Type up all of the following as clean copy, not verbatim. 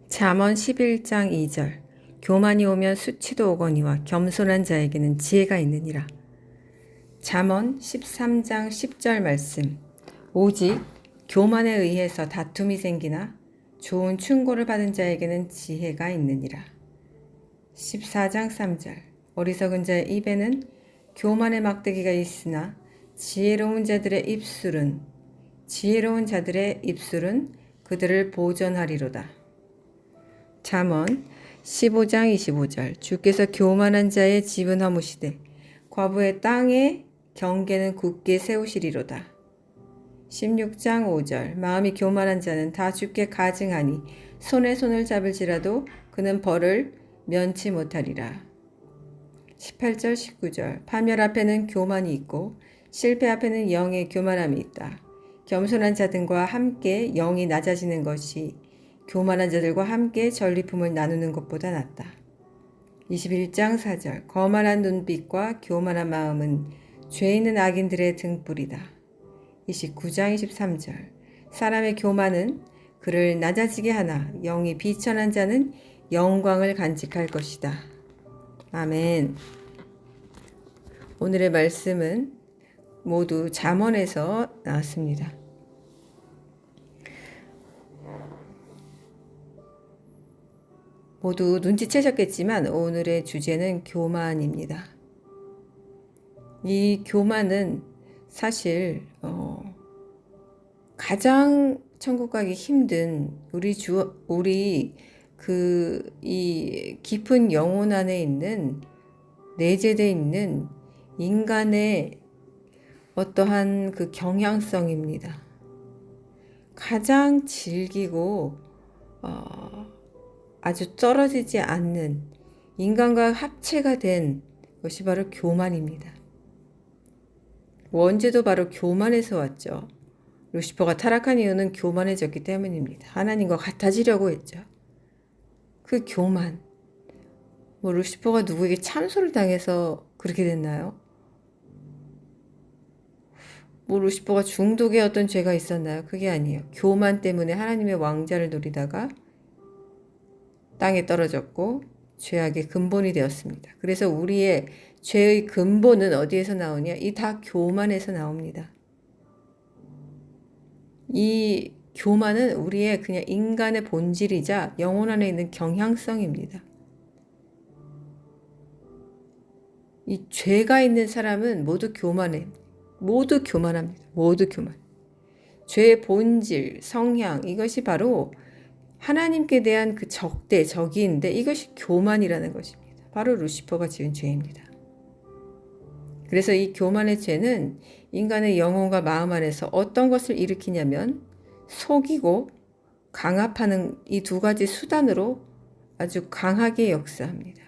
잠언 11장 2절 교만이 오면 수치도 오거니와 겸손한 자에게는 지혜가 있느니라. 잠언 13장 10절 말씀. 오직 교만에 의해서 다툼이 생기나 좋은 충고를 받은 자에게는 지혜가 있느니라. 14장 3절. 어리석은 자의 입에는 교만의 막대기가 있으나 지혜로운 자들의 입술은 그들을 보전하리로다. 잠언 15장 25절. 주께서 교만한 자의 집은 허무시되 과부의 땅에 경계는 굳게 세우시리로다. 16장 5절. 마음이 교만한 자는 다 주께 가증하니 손에 손을 잡을지라도 그는 벌을 면치 못하리라. 18절 19절. 파멸 앞에는 교만이 있고 실패 앞에는 영의 교만함이 있다. 겸손한 자들과 함께 영이 낮아지는 것이 교만한 자들과 함께 전리품을 나누는 것보다 낫다. 21장 4절. 거만한 눈빛과 교만한 마음은 죄 있는 악인들의 등불이다. 29장 23절. 사람의 교만은 그를 낮아지게 하나 영이 비천한 자는 영광을 간직할 것이다. 아멘. 오늘의 말씀은 모두 잠언에서 나왔습니다. 모두 눈치채셨겠지만 오늘의 주제는 교만입니다. 이 교만은 사실 가장 천국 가기 힘든 이 깊은 영혼 안에 있는 내재되어 있는 인간의 어떠한 그 경향성입니다. 가장 질기고 아주 떨어지지 않는 인간과 합체가 된 것이 바로 교만입니다. 원죄도 바로 교만에서 왔죠. 루시퍼가 타락한 이유는 교만해졌기 때문입니다. 하나님과 같아지려고 했죠. 그 교만. 루시퍼가 누구에게 참소를 당해서 그렇게 됐나요? 루시퍼가 중독의 어떤 죄가 있었나요? 그게 아니에요. 교만 때문에 하나님의 왕자를 누리다가 땅에 떨어졌고 죄악의 근본이 되었습니다. 그래서 우리의 죄의 근본은 어디에서 나오냐? 이 다 교만에서 나옵니다. 이 교만은 우리의 그냥 인간의 본질이자 영혼 안에 있는 경향성입니다. 이 죄가 있는 사람은 모두 교만해. 모두 교만합니다. 모두 교만. 죄의 본질, 성향, 이것이 바로 하나님께 대한 그 적인데 이것이 교만이라는 것입니다. 바로 루시퍼가 지은 죄입니다. 그래서 이 교만의 죄는 인간의 영혼과 마음 안에서 어떤 것을 일으키냐면 속이고 강압하는 이 두 가지 수단으로 아주 강하게 역사합니다.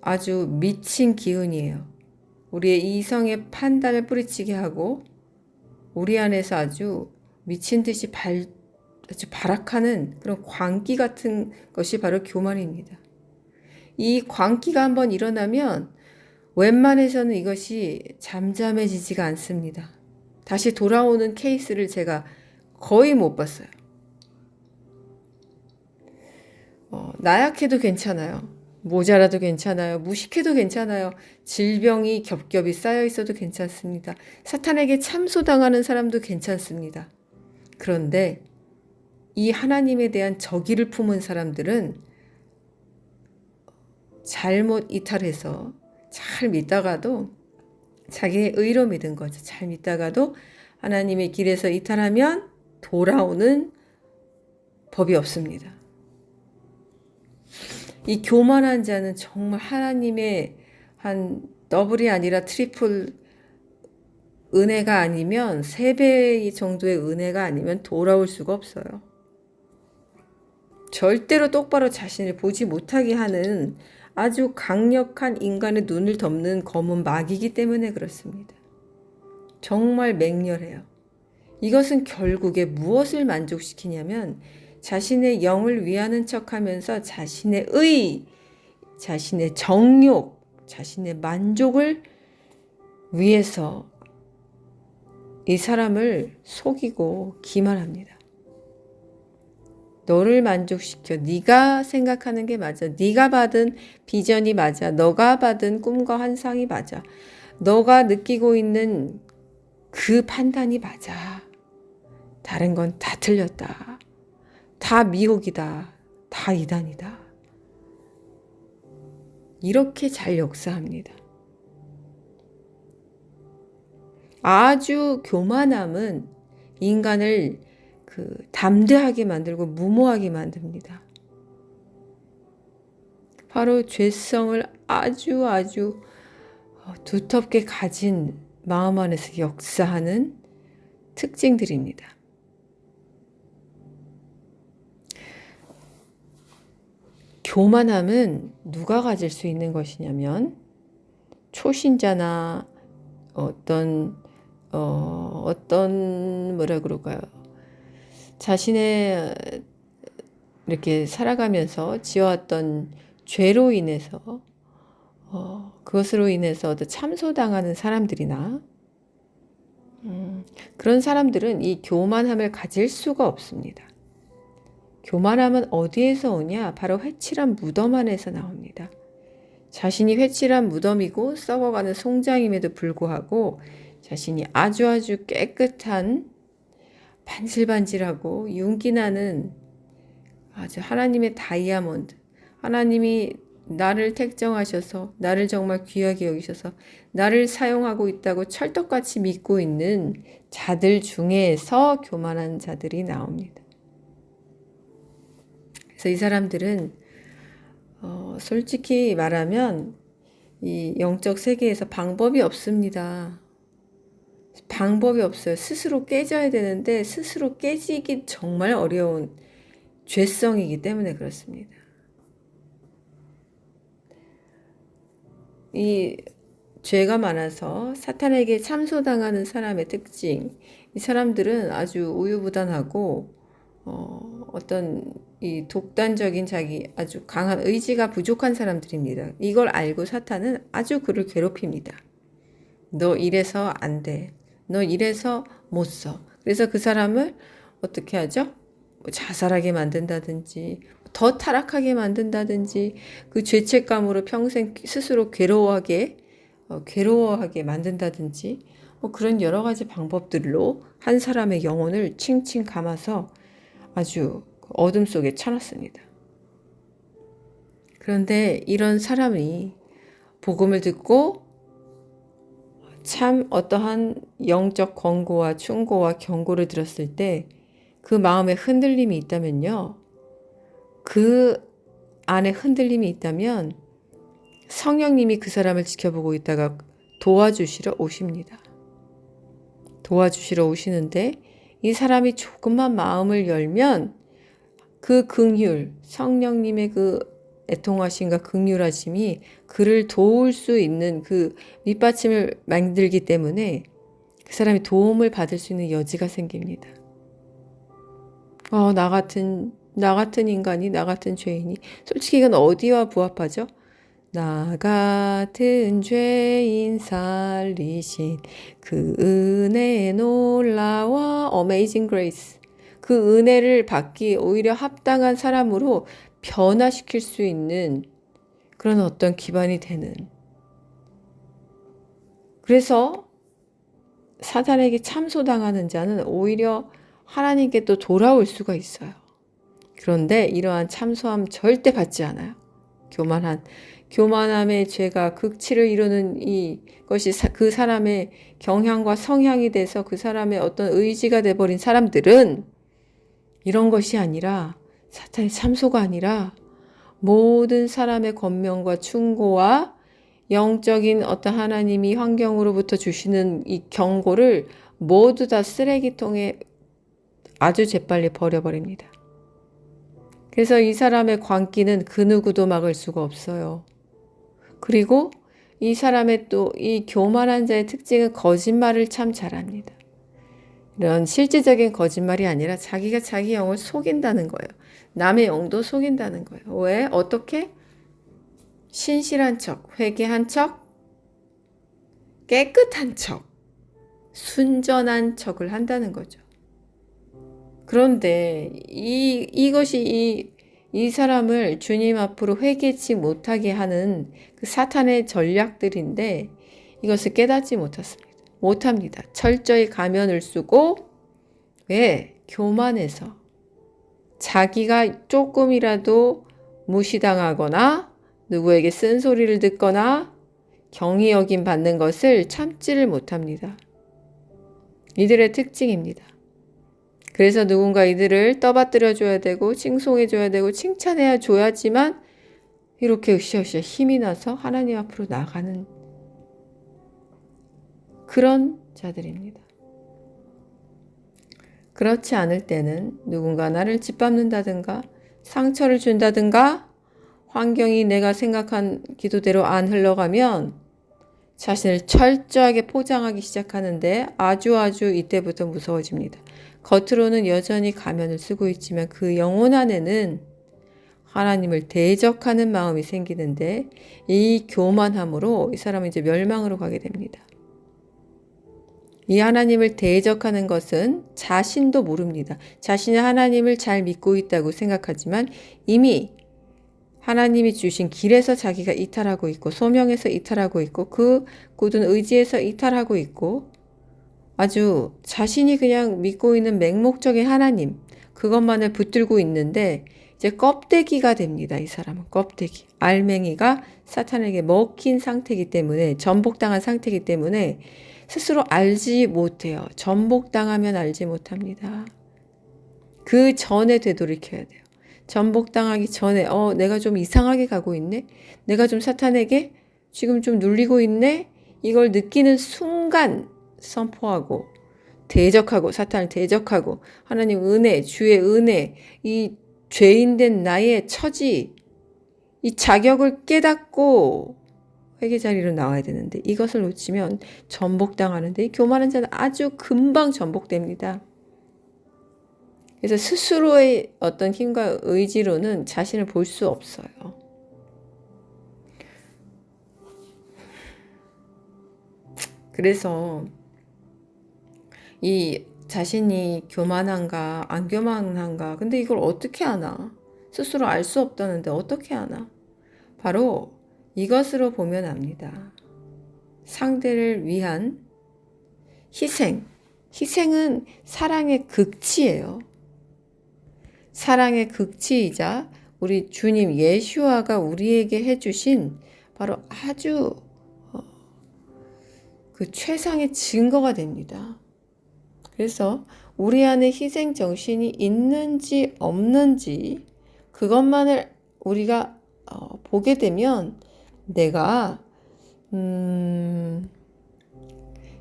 아주 미친 기운이에요. 우리의 이성의 판단을 뿌리치게 하고 우리 안에서 아주 미친 듯이 아주 발악하는 그런 광기 같은 것이 바로 교만입니다. 이 광기가 한번 일어나면 웬만해서는 이것이 잠잠해지지가 않습니다. 다시 돌아오는 케이스를 제가 거의 못 봤어요. 나약해도 괜찮아요. 모자라도 괜찮아요. 무식해도 괜찮아요. 질병이 겹겹이 쌓여 있어도 괜찮습니다. 사탄에게 참소당하는 사람도 괜찮습니다. 그런데 이 하나님에 대한 적의를 품은 사람들은 잘못 이탈해서 잘 믿다가도 자기의 의로 믿은 거죠. 잘 믿다가도 하나님의 길에서 이탈하면 돌아오는 법이 없습니다. 이 교만한 자는 정말 하나님의 한 더블이 아니라 트리플 은혜가 아니면 3배 정도의 은혜가 아니면 돌아올 수가 없어요. 절대로 똑바로 자신을 보지 못하게 하는 아주 강력한 인간의 눈을 덮는 검은 막이기 때문에 그렇습니다. 정말 맹렬해요. 이것은 결국에 무엇을 만족시키냐면 자신의 영을 위하는 척하면서 자신의 자신의 정욕, 자신의 만족을 위해서 이 사람을 속이고 기만합니다. 너를 만족시켜. 네가 생각하는 게 맞아. 네가 받은 비전이 맞아. 너가 받은 꿈과 환상이 맞아. 너가 느끼고 있는 그 판단이 맞아. 다른 건 다 틀렸다. 다 미혹이다. 다 이단이다. 이렇게 잘 역사합니다. 아주 교만함은 인간을 담대하게 만들고 무모하게 만듭니다. 바로 죄성을 아주 두텁게 가진 마음 안에서 역사하는 특징들입니다. 교만함은 누가 가질 수 있는 것이냐면 초신자나 어떤 뭐라 그럴까요? 자신의 이렇게 살아가면서 지어왔던 죄로 인해서 그것으로 인해서 참소당하는 사람들이나 그런 사람들은 이 교만함을 가질 수가 없습니다. 교만함은 어디에서 오냐? 바로 회칠한 무덤 안에서 나옵니다. 자신이 회칠한 무덤이고 썩어가는 송장임에도 불구하고 자신이 아주 깨끗한 반질반질하고 윤기나는 아주 하나님의 다이아몬드, 하나님이 나를 택정하셔서 나를 정말 귀하게 여기셔서 나를 사용하고 있다고 철떡같이 믿고 있는 자들 중에서 교만한 자들이 나옵니다. 그래서 이 사람들은 솔직히 말하면 이 영적 세계에서 방법이 없습니다. 방법이 없어요. 스스로 깨져야 되는데 스스로 깨지기 정말 어려운 죄성이기 때문에 그렇습니다. 이 죄가 많아서 사탄에게 참소당하는 사람의 특징, 이 사람들은 아주 우유부단하고 어떤 이 독단적인 자기 아주 강한 의지가 부족한 사람들입니다. 이걸 알고 사탄은 아주 그를 괴롭힙니다. 너 이래서 안 돼. 너 이래서 못 써. 그래서 그 사람을 어떻게 하죠? 자살하게 만든다든지 더 타락하게 만든다든지 그 죄책감으로 평생 스스로 괴로워하게 만든다든지 그런 여러 가지 방법들로 한 사람의 영혼을 칭칭 감아서 아주 어둠 속에 쳐놨습니다. 그런데 이런 사람이 복음을 듣고 참 어떠한 영적 권고와 충고와 경고를 들었을 때 그 마음에 흔들림이 있다면요. 그 안에 흔들림이 있다면 성령님이 그 사람을 지켜보고 있다가 도와주시러 오십니다. 도와주시러 오시는데 이 사람이 조금만 마음을 열면 그 긍휼, 성령님의 그 애통하심과 긍휼하심이 그를 도울 수 있는 그 밑받침을 만들기 때문에 그 사람이 도움을 받을 수 있는 여지가 생깁니다. 나 같은 인간이, 나 같은 죄인이, 솔직히 이건 어디와 부합하죠? 나 같은 죄인 살리신 그 은혜의 놀라와 Amazing Grace. 그 은혜를 받기 오히려 합당한 사람으로 변화시킬 수 있는 그런 어떤 기반이 되는. 그래서 사탄에게 참소당하는 자는 오히려 하나님께 또 돌아올 수가 있어요. 그런데 이러한 참소함 절대 받지 않아요. 교만함의 죄가 극치를 이루는 이것이 그 사람의 경향과 성향이 돼서 그 사람의 어떤 의지가 돼버린 사람들은 이런 것이 아니라 사탄의 참소가 아니라 모든 사람의 권면과 충고와 영적인 어떤 하나님이 환경으로부터 주시는 이 경고를 모두 다 쓰레기통에 아주 재빨리 버려버립니다. 그래서 이 사람의 광기는 그 누구도 막을 수가 없어요. 그리고 이 사람의 또 이 교만한 자의 특징은 거짓말을 참 잘합니다. 이런 실질적인 거짓말이 아니라 자기가 자기 영을 속인다는 거예요. 남의 영도 속인다는 거예요. 왜? 어떻게? 신실한 척, 회개한 척, 깨끗한 척, 순전한 척을 한다는 거죠. 그런데 이 사람을 주님 앞으로 회개치 못하게 하는 그 사탄의 전략들인데 이것을 깨닫지 못합니다. 철저히 가면을 쓰고 왜? 교만해서 자기가 조금이라도 무시당하거나 누구에게 쓴소리를 듣거나 경의 여김 받는 것을 참지를 못합니다. 이들의 특징입니다. 그래서 누군가 이들을 떠받들어 줘야 되고 칭송해 줘야 되고 칭찬해 줘야지만 이렇게 으쌰으쌰 힘이 나서 하나님 앞으로 나가는 그런 자들입니다. 그렇지 않을 때는 누군가 나를 짓밟는다든가 상처를 준다든가 환경이 내가 생각한 기도대로 안 흘러가면 자신을 철저하게 포장하기 시작하는데 아주 이때부터 무서워집니다. 겉으로는 여전히 가면을 쓰고 있지만 그 영혼 안에는 하나님을 대적하는 마음이 생기는데 이 교만함으로 이 사람은 이제 멸망으로 가게 됩니다. 이 하나님을 대적하는 것은 자신도 모릅니다. 자신이 하나님을 잘 믿고 있다고 생각하지만 이미 하나님이 주신 길에서 자기가 이탈하고 있고 소명에서 이탈하고 있고 그 굳은 의지에서 이탈하고 있고 아주 자신이 그냥 믿고 있는 맹목적인 하나님 그것만을 붙들고 있는데 이제 껍데기가 됩니다. 이 사람은 껍데기. 알맹이가 사탄에게 먹힌 상태이기 때문에 전복당한 상태이기 때문에 스스로 알지 못해요. 전복당하면 알지 못합니다. 그 전에 되돌이켜야 돼요. 전복당하기 전에 내가 좀 이상하게 가고 있네? 내가 좀 사탄에게 지금 좀 눌리고 있네? 이걸 느끼는 순간 선포하고 대적하고 사탄을 대적하고 하나님 은혜, 주의 은혜, 이 죄인된 나의 처지, 이 자격을 깨닫고 회개 자리로 나와야 되는데 이것을 놓치면 전복당하는데 이 교만한 자는 아주 금방 전복됩니다. 그래서 스스로의 어떤 힘과 의지로는 자신을 볼 수 없어요. 그래서 이 자신이 교만한가 안 교만한가 근데 이걸 어떻게 아나? 스스로 알 수 없다는데 어떻게 아나? 바로 이것으로 보면 압니다. 상대를 위한 희생. 희생은 사랑의 극치예요. 사랑의 극치이자 우리 주님 예수아가 우리에게 해주신 바로 아주 그 최상의 증거가 됩니다. 그래서 우리 안에 희생 정신이 있는지 없는지 그것만을 우리가 보게 되면 내가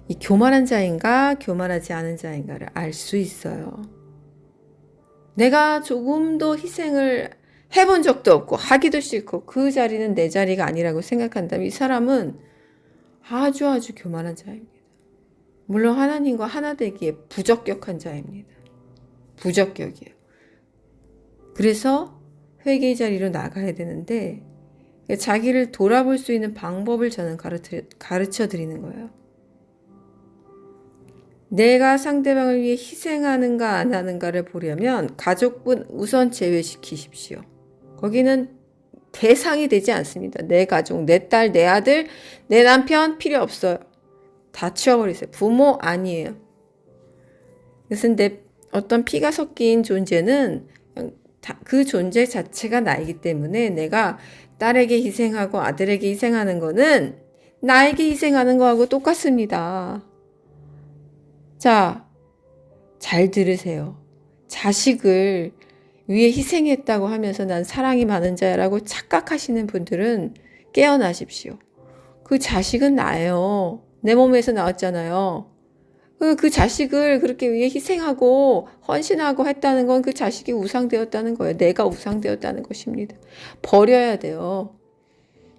이 교만한 자인가 교만하지 않은 자인가를 알 수 있어요. 내가 조금도 희생을 해본 적도 없고 하기도 싫고 그 자리는 내 자리가 아니라고 생각한다면 이 사람은 아주 교만한 자입니다. 물론 하나님과 하나 되기에 부적격한 자입니다. 부적격이에요. 그래서 회개의 자리로 나가야 되는데 자기를 돌아볼 수 있는 방법을 저는 가르쳐 드리는 거예요. 내가 상대방을 위해 희생하는가 안 하는가를 보려면 가족분 우선 제외시키십시오. 거기는 대상이 되지 않습니다. 내 가족, 내 딸, 내 아들, 내 남편 필요 없어요. 다 치워버리세요. 부모 아니에요. 그래서 내 어떤 피가 섞인 존재는 그 존재 자체가 나이기 때문에 내가 딸에게 희생하고 아들에게 희생하는 거는 나에게 희생하는 거하고 똑같습니다. 자, 잘 들으세요. 자식을 위해 희생했다고 하면서 난 사랑이 많은 자라고 착각하시는 분들은 깨어나십시오. 그 자식은 나예요. 내 몸에서 나왔잖아요. 그 자식을 그렇게 위해 희생하고 헌신하고 했다는 건 그 자식이 우상되었다는 거예요. 내가 우상되었다는 것입니다. 버려야 돼요.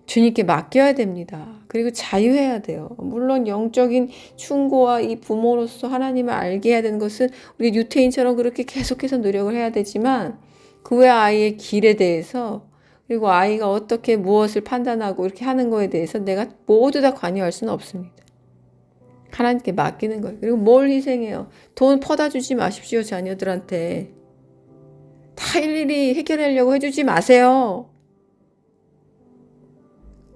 주님께 맡겨야 됩니다. 그리고 자유해야 돼요. 물론 영적인 충고와 이 부모로서 하나님을 알게 해야 되는 것은 우리 유태인처럼 그렇게 계속해서 노력을 해야 되지만 그 외 아이의 길에 대해서 그리고 아이가 어떻게 무엇을 판단하고 이렇게 하는 거에 대해서 내가 모두 다 관여할 수는 없습니다. 하나님께 맡기는 거예요. 그리고 뭘 희생해요? 돈 퍼다 주지 마십시오, 자녀들한테. 다 일일이 해결하려고 해주지 마세요.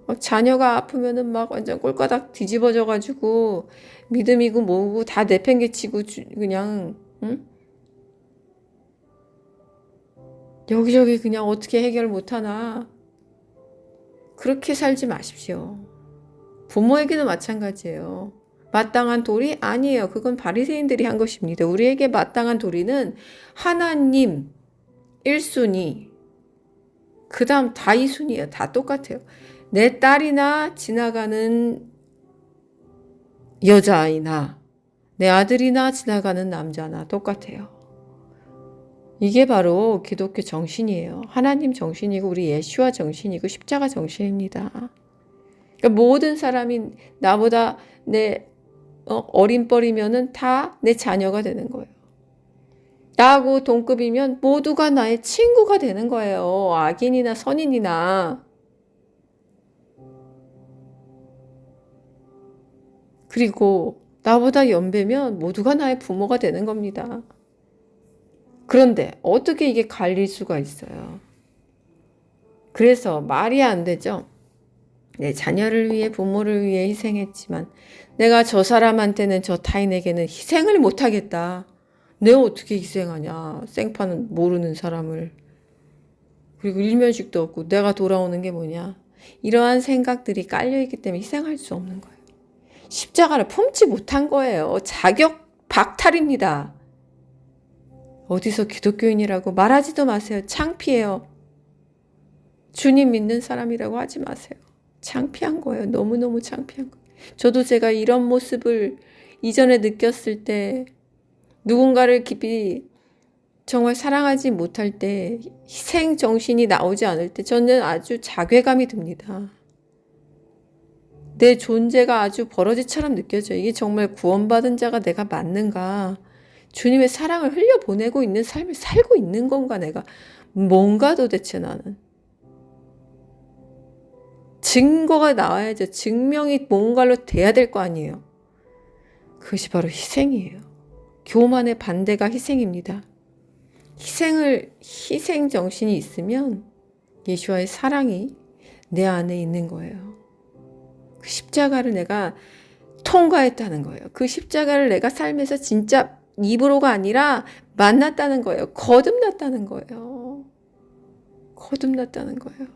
막 자녀가 아프면은 막 완전 꼴까닥 뒤집어져가지고 믿음이고 뭐고 다 내팽개치고 그냥 응? 여기저기 그냥 어떻게 해결 못하나. 그렇게 살지 마십시오. 부모에게도 마찬가지예요. 마땅한 도리? 아니에요. 그건 바리새인들이 한 것입니다. 우리에게 마땅한 도리는 하나님 1순위, 그 다음 다 2순위예요. 다 똑같아요. 내 딸이나 지나가는 여자아이나 내 아들이나 지나가는 남자나 똑같아요. 이게 바로 기독교 정신이에요. 하나님 정신이고 우리 예수와 정신이고 십자가 정신입니다. 그러니까 모든 사람이 나보다 내 어린뻘이면은 다 내 자녀가 되는 거예요. 나하고 동급이면 모두가 나의 친구가 되는 거예요. 악인이나 선인이나. 그리고 나보다 연배면 모두가 나의 부모가 되는 겁니다. 그런데 어떻게 이게 갈릴 수가 있어요? 그래서 말이 안 되죠. 내 자녀를 위해 부모를 위해 희생했지만 내가 저 사람한테는 저 타인에게는 희생을 못하겠다. 내가 어떻게 희생하냐. 생파는 모르는 사람을. 그리고 일면식도 없고 내가 돌아오는 게 뭐냐. 이러한 생각들이 깔려있기 때문에 희생할 수 없는 거예요. 십자가를 품지 못한 거예요. 자격 박탈입니다. 어디서 기독교인이라고 말하지도 마세요. 창피해요. 주님 믿는 사람이라고 하지 마세요. 창피한 거예요. 너무너무 창피한 거예요. 저도 제가 이런 모습을 이전에 느꼈을 때 누군가를 깊이 정말 사랑하지 못할 때 희생 정신이 나오지 않을 때 저는 아주 자괴감이 듭니다. 내 존재가 아주 버러지처럼 느껴져요. 이게 정말 구원받은 자가 내가 맞는가? 주님의 사랑을 흘려보내고 있는 삶을 살고 있는 건가 내가? 뭔가 도대체 나는. 증거가 나와야죠. 증명이 뭔가로 돼야 될 거 아니에요. 그것이 바로 희생이에요. 교만의 반대가 희생입니다. 희생 정신이 있으면 예수와의 사랑이 내 안에 있는 거예요. 그 십자가를 내가 통과했다는 거예요. 그 십자가를 내가 삶에서 진짜 입으로가 아니라 만났다는 거예요. 거듭났다는 거예요. 거듭났다는 거예요.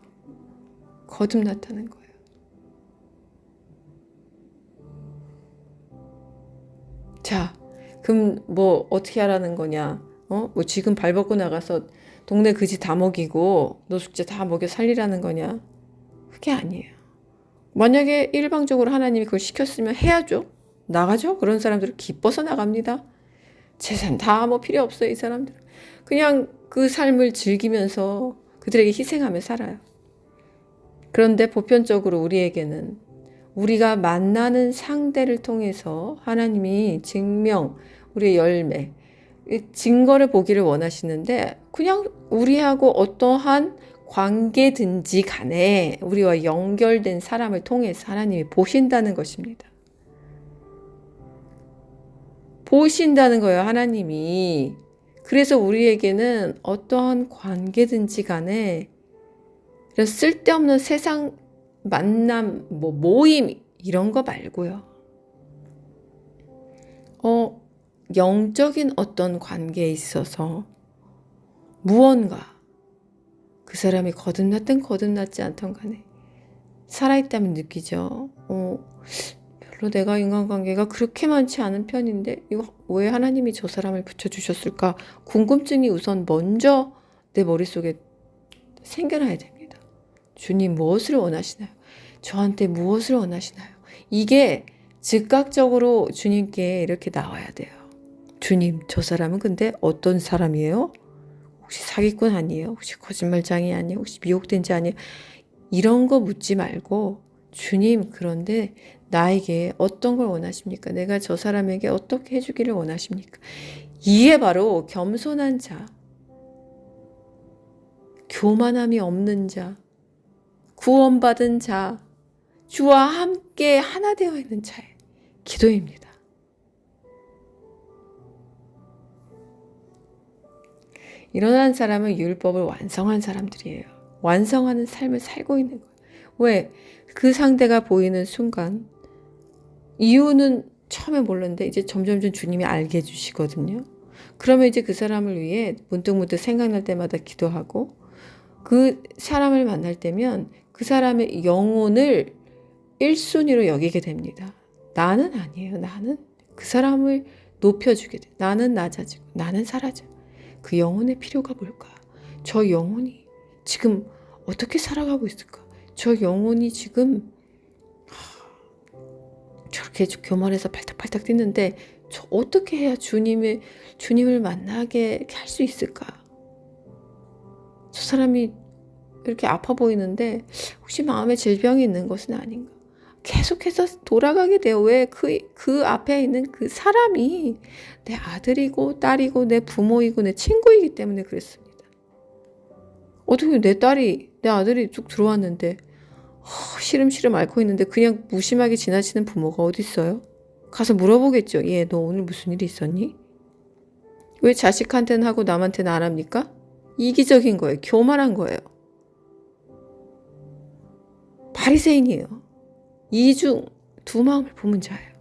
거듭났다는 거예요. 자, 그럼 뭐 어떻게 하라는 거냐? 뭐 지금 발 벗고 나가서 동네 그지 다 먹이고 노숙자 다 먹여 살리라는 거냐? 그게 아니에요. 만약에 일방적으로 하나님이 그걸 시켰으면 해야죠. 나가죠. 그런 사람들은 기뻐서 나갑니다. 재산 다 뭐 필요 없어요. 이 사람들. 그냥 그 삶을 즐기면서 그들에게 희생하며 살아요. 그런데 보편적으로 우리에게는 우리가 만나는 상대를 통해서 하나님이 증명, 우리의 열매, 증거를 보기를 원하시는데 그냥 우리하고 어떠한 관계든지 간에 우리와 연결된 사람을 통해서 하나님이 보신다는 것입니다. 보신다는 거예요, 하나님이. 그래서 우리에게는 어떠한 관계든지 간에 쓸데없는 세상 만남, 모임 이런 거 말고요. 영적인 어떤 관계에 있어서 무언가 그 사람이 거듭났든 거듭났지 않던 간에 살아있다면 느끼죠. 별로 내가 인간관계가 그렇게 많지 않은 편인데 이거 왜 하나님이 저 사람을 붙여주셨을까? 궁금증이 우선 먼저 내 머릿속에 생겨나야 됩니다. 주님 무엇을 원하시나요? 저한테 무엇을 원하시나요? 이게 즉각적으로 주님께 이렇게 나와야 돼요. 주님, 저 사람은 근데 어떤 사람이에요? 혹시 사기꾼 아니에요? 혹시 거짓말장이 아니에요? 혹시 미혹된 자 아니에요? 이런 거 묻지 말고 주님, 그런데 나에게 어떤 걸 원하십니까? 내가 저 사람에게 어떻게 해주기를 원하십니까? 이게 바로 겸손한 자, 교만함이 없는 자, 구원받은 자, 주와 함께 하나 되어 있는 자의 기도입니다. 일어난 사람은 율법을 완성한 사람들이에요. 완성하는 삶을 살고 있는 거예요. 왜? 그 상대가 보이는 순간 이유는 처음에 몰랐는데 이제 점점 주님이 알게 해주시거든요. 그러면 이제 그 사람을 위해 문득문득 생각날 때마다 기도하고 그 사람을 만날 때면 그 사람의 영혼을 1순위로 여기게 됩니다. 나는 아니에요. 나는 그 사람을 높여주게 돼. 나는 낮아지고 나는 사라져. 그 영혼의 필요가 뭘까? 저 영혼이 지금 어떻게 살아가고 있을까? 저 영혼이 지금 저렇게 교만해서 팔딱팔딱 뛰는데 저 어떻게 해야 주님을 만나게 할 수 있을까? 저 사람이 이렇게 아파 보이는데 혹시 마음에 질병이 있는 것은 아닌가? 계속해서 돌아가게 돼요. 왜? 그 앞에 있는 그 사람이 내 아들이고 딸이고 내 부모이고 내 친구이기 때문에 그랬습니다. 어떻게 내 아들이 쭉 들어왔는데 시름시름 앓고 있는데 그냥 무심하게 지나치는 부모가 어디 있어요? 가서 물어보겠죠. 얘, 너 오늘 무슨 일이 있었니? 왜 자식한테는 하고 남한테는 안 합니까? 이기적인 거예요. 교만한 거예요. 바리새인이에요. 이중 두 마음을 품은 자예요.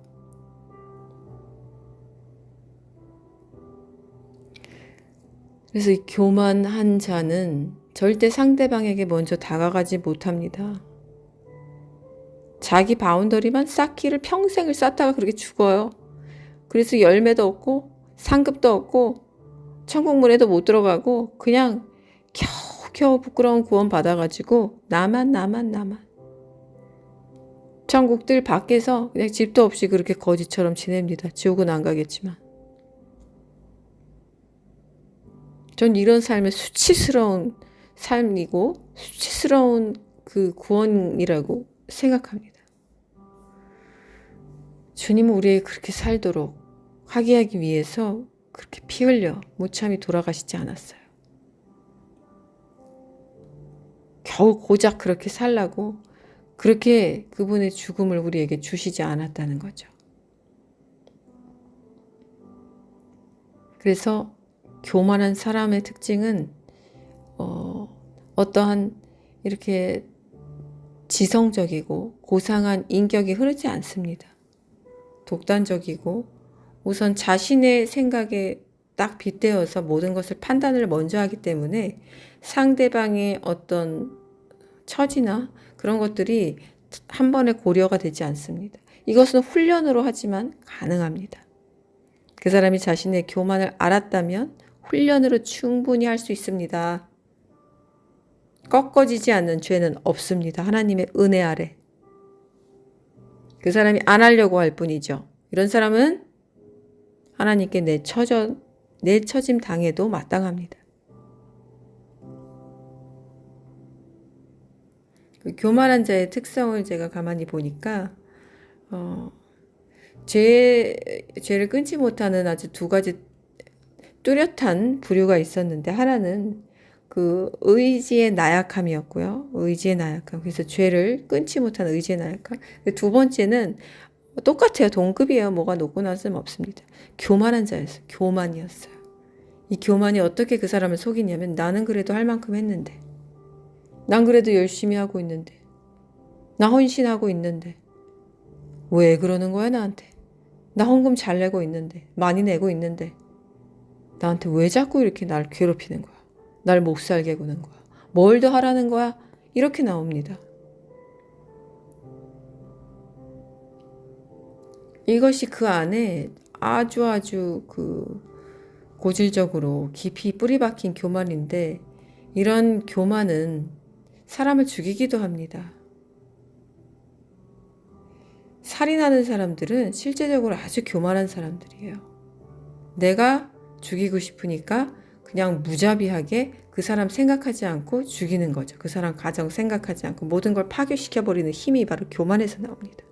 그래서 이 교만한 자는 절대 상대방에게 먼저 다가가지 못합니다. 자기 바운더리만 쌓기를 평생을 쌓다가 그렇게 죽어요. 그래서 열매도 없고 상급도 없고 천국문에도 못 들어가고 그냥 겨우겨우 부끄러운 구원 받아가지고 나만 천국들 밖에서 그냥 집도 없이 그렇게 거지처럼 지냅니다. 지옥은 안 가겠지만. 전 이런 삶은 수치스러운 삶이고 수치스러운 그 구원이라고 생각합니다. 주님은 우리에게 그렇게 살도록 하게 하기 위해서 그렇게 피 흘려 무참히 돌아가시지 않았어요. 겨우 고작 그렇게 살라고 그렇게 그분의 죽음을 우리에게 주시지 않았다는 거죠. 그래서 교만한 사람의 특징은 어떠한 이렇게 지성적이고 고상한 인격이 흐르지 않습니다. 독단적이고 우선 자신의 생각에 딱 빗대어서 모든 것을 판단을 먼저 하기 때문에 상대방의 어떤 처지나 그런 것들이 한 번에 고려가 되지 않습니다. 이것은 훈련으로 하지만 가능합니다. 그 사람이 자신의 교만을 알았다면 훈련으로 충분히 할 수 있습니다. 꺾어지지 않는 죄는 없습니다. 하나님의 은혜 아래. 그 사람이 안 하려고 할 뿐이죠. 이런 사람은 하나님께 내처짐 당해도 마땅합니다. 그 교만한 자의 특성을 제가 가만히 보니까 죄를 끊지 못하는 아주 두 가지 뚜렷한 부류가 있었는데 하나는 그 의지의 나약함이었고요. 의지의 나약함. 그래서 죄를 끊지 못하는 의지의 나약함. 두 번째는 똑같아요. 동급이에요. 뭐가 높고 낮음 없습니다. 교만한 자였어요. 교만이었어요. 이 교만이 어떻게 그 사람을 속이냐면 나는 그래도 할 만큼 했는데 난 그래도 열심히 하고 있는데 나 헌신하고 있는데 왜 그러는 거야 나한테? 나 헌금 잘 내고 있는데 많이 내고 있는데 나한테 왜 자꾸 이렇게 날 괴롭히는 거야? 날 못 살게 구는 거야? 뭘 더 하라는 거야? 이렇게 나옵니다. 이것이 그 안에 아주 그 고질적으로 깊이 뿌리 박힌 교만인데 이런 교만은 사람을 죽이기도 합니다. 살인하는 사람들은 실제적으로 아주 교만한 사람들이에요. 내가 죽이고 싶으니까 그냥 무자비하게 그 사람 생각하지 않고 죽이는 거죠. 그 사람 가정 생각하지 않고 모든 걸 파괴시켜버리는 힘이 바로 교만에서 나옵니다.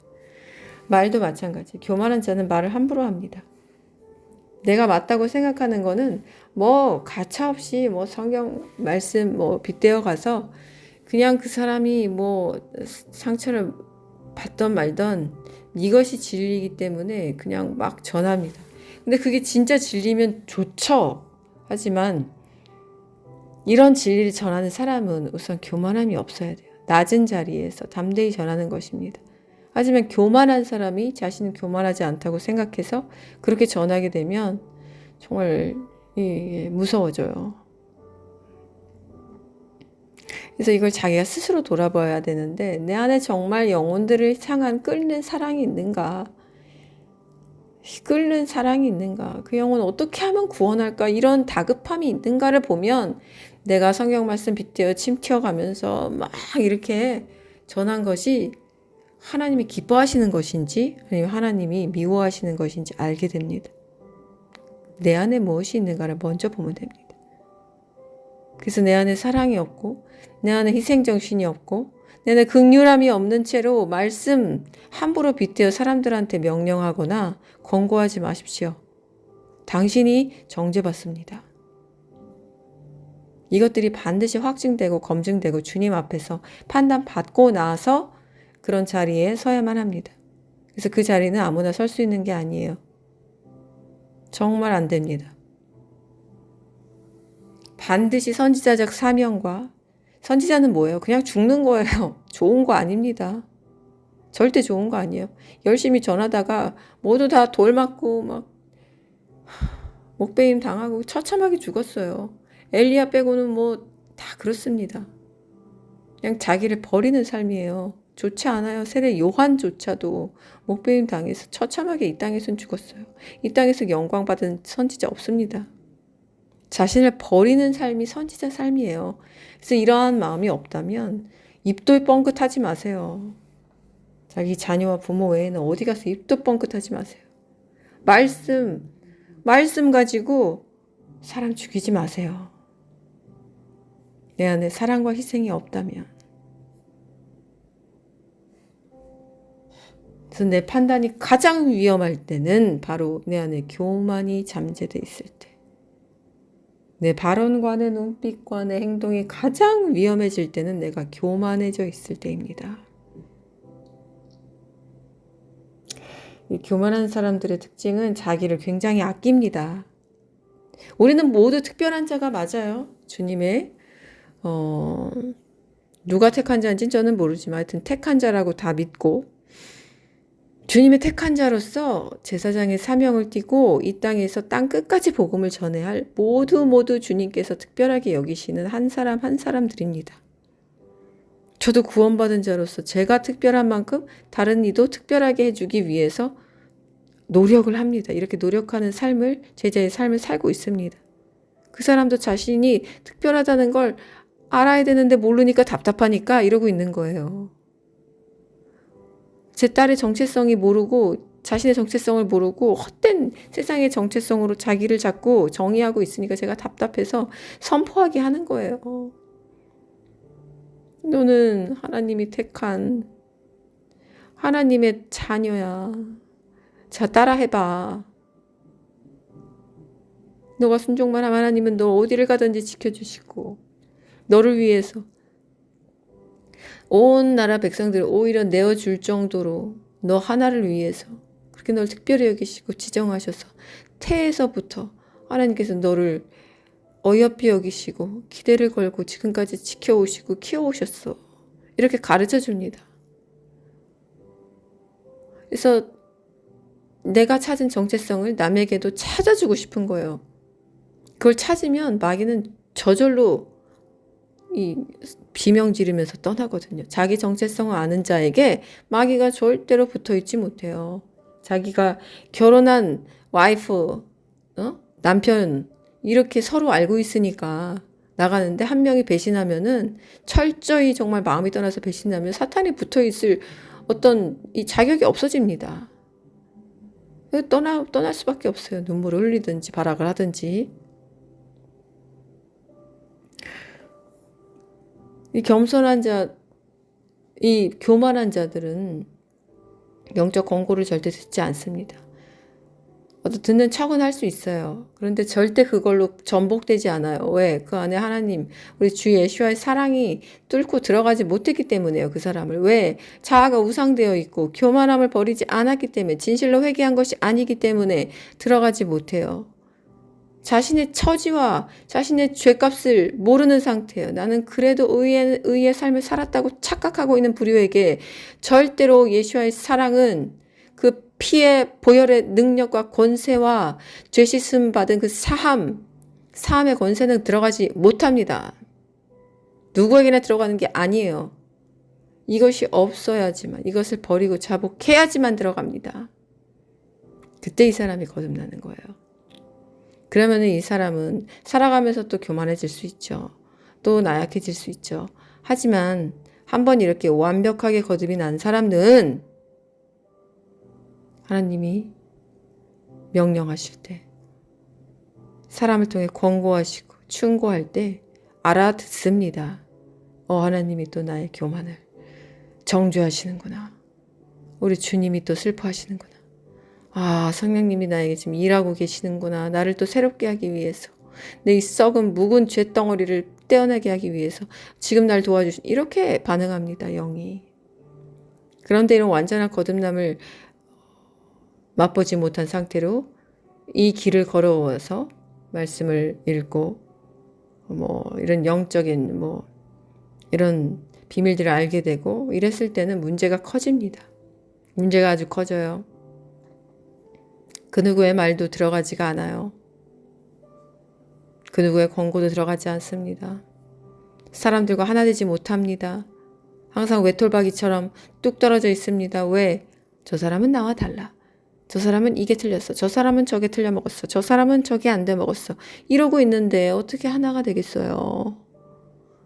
말도 마찬가지. 교만한 자는 말을 함부로 합니다. 내가 맞다고 생각하는 거는 뭐 가차없이 뭐 성경 말씀 뭐 빗대어 가서 그냥 그 사람이 뭐 상처를 받던 말던 이것이 진리이기 때문에 그냥 막 전합니다. 근데 그게 진짜 진리면 좋죠. 하지만 이런 진리를 전하는 사람은 우선 교만함이 없어야 돼요. 낮은 자리에서 담대히 전하는 것입니다. 하지만 교만한 사람이 자신은 교만하지 않다고 생각해서 그렇게 전하게 되면 정말 무서워져요. 그래서 이걸 자기가 스스로 돌아봐야 되는데 내 안에 정말 영혼들을 향한 끓는 사랑이 있는가? 끓는 사랑이 있는가? 그 영혼 어떻게 하면 구원할까? 이런 다급함이 있는가를 보면 내가 성경 말씀 빗대어 침 튀어가면서 막 이렇게 전한 것이 하나님이 기뻐하시는 것인지 아니면 하나님이 미워하시는 것인지 알게 됩니다. 내 안에 무엇이 있는가를 먼저 보면 됩니다. 그래서 내 안에 사랑이 없고 내 안에 희생정신이 없고 내 안에 긍휼함이 없는 채로 말씀 함부로 빗대어 사람들한테 명령하거나 권고하지 마십시오. 당신이 정죄받습니다. 이것들이 반드시 확증되고 검증되고 주님 앞에서 판단받고 나서 그런 자리에 서야만 합니다. 그래서 그 자리는 아무나 설 수 있는 게 아니에요. 정말 안 됩니다. 반드시 선지자적 사명과 선지자는 뭐예요? 그냥 죽는 거예요. 좋은 거 아닙니다. 절대 좋은 거 아니에요. 열심히 전하다가 모두 다 돌 맞고 막 목베임 당하고 처참하게 죽었어요. 엘리야 빼고는 뭐 다 그렇습니다. 그냥 자기를 버리는 삶이에요. 좋지 않아요. 세례 요한조차도 목베임 당해서 처참하게 이 땅에선 죽었어요. 이 땅에서 영광받은 선지자 없습니다. 자신을 버리는 삶이 선지자 삶이에요. 그래서 이러한 마음이 없다면 입도 뻥긋하지 마세요. 자기 자녀와 부모 외에는 어디 가서 입도 뻥긋하지 마세요. 말씀 가지고 사람 죽이지 마세요. 내 안에 사랑과 희생이 없다면. 그래서 내 판단이 가장 위험할 때는 바로 내 안에 교만이 잠재돼 있을 때. 내 발언과 내 눈빛과 내 행동이 가장 위험해질 때는 내가 교만해져 있을 때입니다. 이 교만한 사람들의 특징은 자기를 굉장히 아낍니다. 우리는 모두 특별한 자가 맞아요. 주님의 누가 택한 자인지는 저는 모르지만 하여튼 택한 자라고 다 믿고 주님의 택한 자로서 제사장의 사명을 띠고 이 땅에서 땅 끝까지 복음을 전해야 할 모두 주님께서 특별하게 여기시는 한 사람 한 사람들입니다. 저도 구원받은 자로서 제가 특별한 만큼 다른 이도 특별하게 해주기 위해서 노력을 합니다. 이렇게 노력하는 삶을 제자의 삶을 살고 있습니다. 그 사람도 자신이 특별하다는 걸 알아야 되는데 모르니까 답답하니까 이러고 있는 거예요. 제 딸의 정체성이 모르고 자신의 정체성을 모르고 헛된 세상의 정체성으로 자기를 자꾸 정의하고 있으니까 제가 답답해서 선포하게 하는 거예요. 너는 하나님이 택한 하나님의 자녀야. 자, 따라해봐. 너가 순종만 하면 하나님은 너 어디를 가든지 지켜주시고 너를 위해서 온 나라 백성들을 오히려 내어줄 정도로 너 하나를 위해서 그렇게 널 특별히 여기시고 지정하셔서 태에서부터 하나님께서 너를 어여삐 여기시고 기대를 걸고 지금까지 지켜오시고 키워오셨어. 이렇게 가르쳐 줍니다. 그래서 내가 찾은 정체성을 남에게도 찾아주고 싶은 거예요. 그걸 찾으면 마귀는 저절로 이 비명 지르면서 떠나거든요. 자기 정체성을 아는 자에게 마귀가 절대로 붙어 있지 못해요. 자기가 결혼한 와이프, 남편 이렇게 서로 알고 있으니까 나가는데 한 명이 배신하면은 철저히 정말 마음이 떠나서 배신하면 사탄이 붙어 있을 어떤 이 자격이 없어집니다. 떠날 수밖에 없어요. 눈물을 흘리든지 발악을 하든지. 이 겸손한 자, 이 교만한 자들은 영적 권고를 절대 듣지 않습니다. 듣는 척은 할 수 있어요. 그런데 절대 그걸로 전복되지 않아요. 왜? 그 안에 하나님, 우리 주 예수와의 사랑이 뚫고 들어가지 못했기 때문에요. 그 사람을. 왜? 자아가 우상되어 있고 교만함을 버리지 않았기 때문에 진실로 회개한 것이 아니기 때문에 들어가지 못해요. 자신의 처지와 자신의 죄값을 모르는 상태예요. 나는 그래도 의의 삶을 살았다고 착각하고 있는 불효에게 절대로 예수와의 사랑은 그 피의 보혈의 능력과 권세와 죄 씻음 받은 그 사함의 권세는 들어가지 못합니다. 누구에게나 들어가는 게 아니에요. 이것이 없어야지만, 이것을 버리고 자복해야지만 들어갑니다. 그때 이 사람이 거듭나는 거예요. 그러면 이 사람은 살아가면서 또 교만해질 수 있죠. 또 나약해질 수 있죠. 하지만 한번 이렇게 완벽하게 거듭이 난 사람은 하나님이 명령하실 때, 사람을 통해 권고하시고 충고할 때 알아듣습니다. 하나님이 또 나의 교만을 정죄하시는구나. 우리 주님이 또 슬퍼하시는구나. 성령님이 나에게 지금 일하고 계시는구나. 나를 또 새롭게 하기 위해서, 내 이 썩은 묵은 죄덩어리를 떼어내게 하기 위해서 지금 날 도와주신, 이렇게 반응합니다. 영이. 그런데 이런 완전한 거듭남을 맛보지 못한 상태로 이 길을 걸어와서 말씀을 읽고 이런 영적인 이런 비밀들을 알게 되고 이랬을 때는 문제가 커집니다. 문제가 아주 커져요. 그 누구의 말도 들어가지가 않아요. 그 누구의 권고도 들어가지 않습니다. 사람들과 하나 되지 못합니다. 항상 외톨박이처럼 뚝 떨어져 있습니다. 왜? 저 사람은 나와 달라. 저 사람은 이게 틀렸어. 저 사람은 저게 틀려 먹었어. 저 사람은 저게 안 돼 먹었어. 이러고 있는데 어떻게 하나가 되겠어요?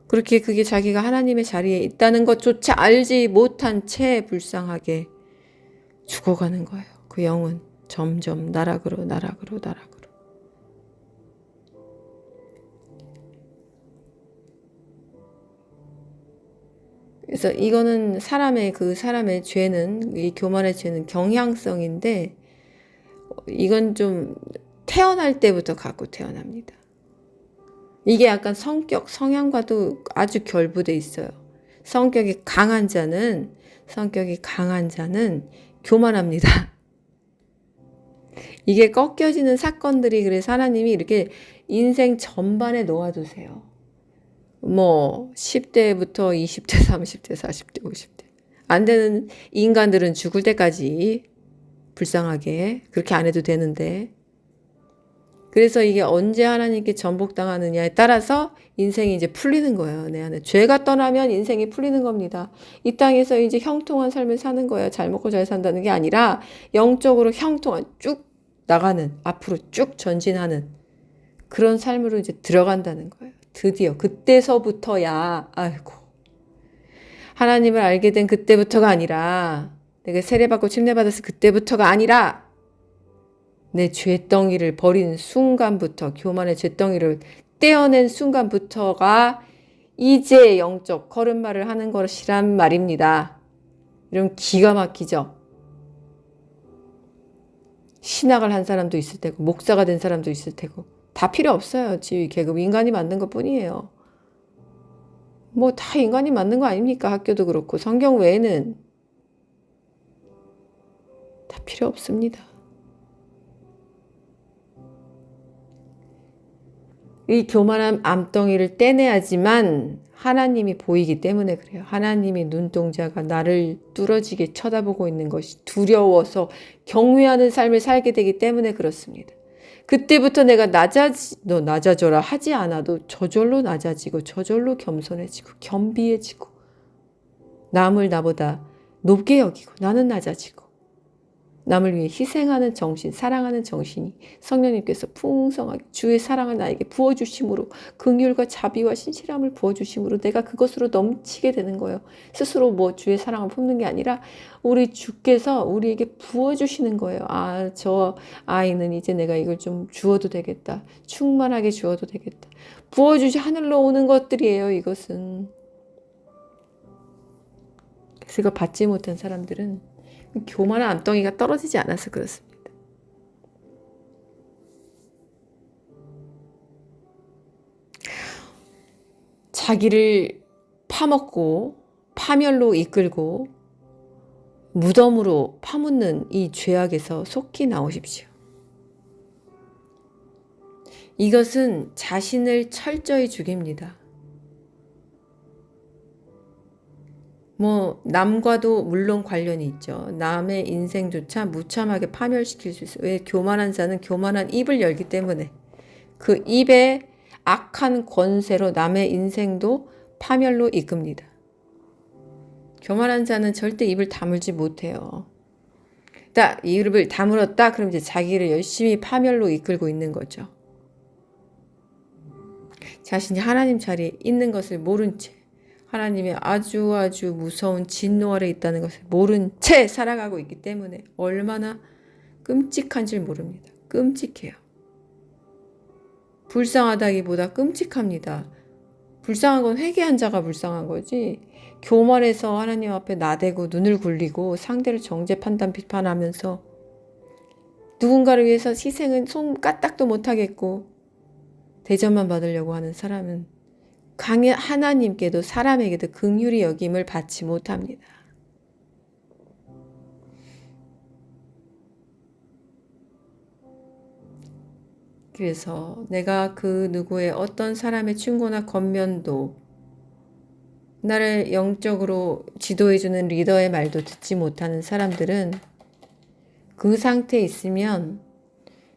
그렇게 그게 자기가 하나님의 자리에 있다는 것조차 알지 못한 채 불쌍하게 죽어가는 거예요. 그 영은 점점 나락으로. 그래서 이거는 사람의 죄는, 이 교만의 죄는 경향성인데, 이건 좀 태어날 때부터 갖고 태어납니다. 이게 약간 성향과도 아주 결부돼 있어요. 성격이 강한 자는 교만합니다. 이게 꺾여지는 사건들이, 그래서 하나님이 이렇게 인생 전반에 놓아두세요. 10대부터 20대, 30대, 40대, 50대. 안 되는 인간들은 죽을 때까지 불쌍하게 그렇게 안 해도 되는데. 그래서 이게 언제 하나님께 전복당하느냐에 따라서 인생이 이제 풀리는 거예요. 내 안에. 죄가 떠나면 인생이 풀리는 겁니다. 이 땅에서 이제 형통한 삶을 사는 거예요. 잘 먹고 잘 산다는 게 아니라 영적으로 형통한, 쭉 나가는, 앞으로 쭉 전진하는 그런 삶으로 이제 들어간다는 거예요. 드디어 그때서부터야, 하나님을 알게 된 그때부터가 아니라, 내가 세례받고 침례받았을 그때부터가 아니라, 내 죄덩이를 버린 순간부터, 교만의 죄덩이를 떼어낸 순간부터가 이제 영적 걸음마를 하는 것이란 말입니다. 이런 기가 막히죠? 신학을 한 사람도 있을 테고, 목사가 된 사람도 있을 테고, 다 필요 없어요. 지위, 계급, 인간이 만든 것 뿐이에요. 다 인간이 만든 거 아닙니까? 학교도 그렇고. 성경 외에는 다 필요 없습니다. 이 교만한 암덩이를 떼내야지만 하나님이 보이기 때문에 그래요. 하나님이 눈동자가 나를 뚫어지게 쳐다보고 있는 것이 두려워서 경외하는 삶을 살게 되기 때문에 그렇습니다. 그때부터 내가 너 낮아져라 하지 않아도 저절로 낮아지고 저절로 겸손해지고 겸비해지고 남을 나보다 높게 여기고 나는 낮아지고 남을 위해 희생하는 정신, 사랑하는 정신이 성령님께서 풍성하게 주의 사랑을 나에게 부어주심으로 긍휼과 자비와 신실함을 부어주심으로 내가 그것으로 넘치게 되는 거예요. 스스로 주의 사랑을 품는 게 아니라 우리 주께서 우리에게 부어주시는 거예요. 저 아이는 이제 내가 이걸 좀 주어도 되겠다. 충만하게 주어도 되겠다. 부어주시 하늘로 오는 것들이에요. 이것은. 그래서 이거 받지 못한 사람들은 교만한 암덩이가 떨어지지 않아서 그렇습니다. 자기를 파먹고 파멸로 이끌고 무덤으로 파묻는 이 죄악에서 속히 나오십시오. 이것은 자신을 철저히 죽입니다. 남과도 물론 관련이 있죠. 남의 인생조차 무참하게 파멸시킬 수 있어요. 왜? 교만한 자는 교만한 입을 열기 때문에 그 입에 악한 권세로 남의 인생도 파멸로 이끕니다. 교만한 자는 절대 입을 다물지 못해요. 딱 입을 다물었다 그럼 이제 자기를 열심히 파멸로 이끌고 있는 거죠. 자신이 하나님 자리에 있는 것을 모른 채 하나님의 아주 무서운 진노 아래 있다는 것을 모른 채 살아가고 있기 때문에 얼마나 끔찍한 줄 모릅니다. 끔찍해요. 불쌍하다기보다 끔찍합니다. 불쌍한 건 회개한 자가 불쌍한 거지. 교만해서 하나님 앞에 나대고 눈을 굴리고 상대를 정죄 판단 비판하면서 누군가를 위해서 희생은 손 까딱도 못하겠고 대접만 받으려고 하는 사람은 강한 하나님께도 사람에게도 긍휼히 여김을 받지 못합니다. 그래서 내가 그 누구의 어떤 사람의 충고나 권면도 나를 영적으로 지도해주는 리더의 말도 듣지 못하는 사람들은 그 상태에 있으면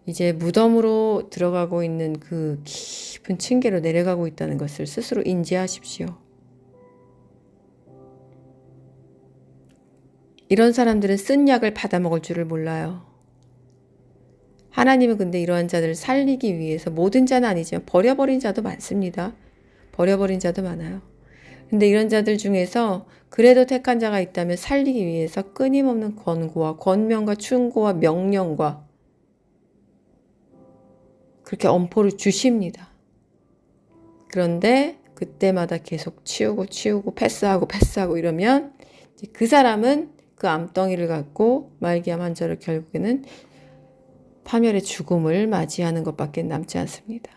이제 무덤으로 들어가고 있는 그 깊은 층계로 내려가고 있다는 것을 스스로 인지하십시오. 이런 사람들은 쓴 약을 받아먹을 줄을 몰라요. 하나님은 근데 이러한 자들을 살리기 위해서 모든 자는 아니지만 버려버린 자도 많습니다. 버려버린 자도 많아요. 근데 이런 자들 중에서 그래도 택한 자가 있다면 살리기 위해서 끊임없는 권고와 권면과 충고와 명령과 그렇게 엄포를 주십니다. 그런데 그때마다 계속 치우고 패스하고 이러면 이제 그 사람은 그 암덩이를 갖고 말기암 환자를 결국에는 파멸의 죽음을 맞이하는 것밖에 남지 않습니다.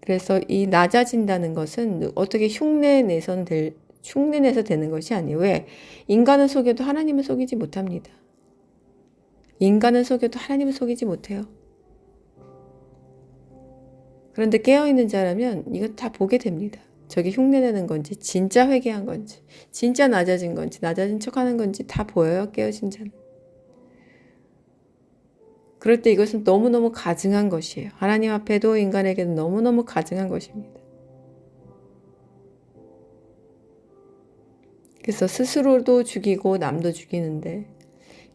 그래서 이 낮아진다는 것은 어떻게 흉내내서 되는 것이 아니에요. 왜? 인간은 속여도 하나님은 속이지 못합니다. 인간은 속여도 하나님은 속이지 못해요. 그런데 깨어있는 자라면 이거 다 보게 됩니다. 저게 흉내내는 건지 진짜 회개한 건지 진짜 낮아진 건지 낮아진 척하는 건지 다 보여요. 깨어진 자는. 그럴 때 이것은 너무너무 가증한 것이에요. 하나님 앞에도 인간에게는 너무너무 가증한 것입니다. 그래서 스스로도 죽이고 남도 죽이는데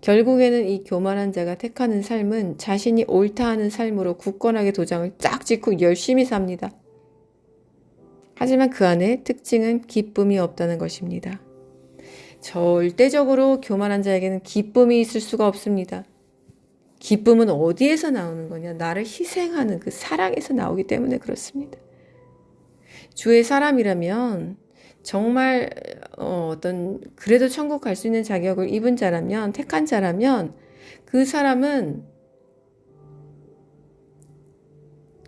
결국에는 이 교만한 자가 택하는 삶은 자신이 옳다 하는 삶으로 굳건하게 도장을 쫙 찍고 열심히 삽니다. 하지만 그 안에 특징은 기쁨이 없다는 것입니다. 절대적으로 교만한 자에게는 기쁨이 있을 수가 없습니다. 기쁨은 어디에서 나오는 거냐? 나를 희생하는 그 사랑에서 나오기 때문에 그렇습니다. 주의 사람이라면 정말 어떤 그래도 천국 갈 수 있는 자격을 입은 자라면 택한 자라면 그 사람은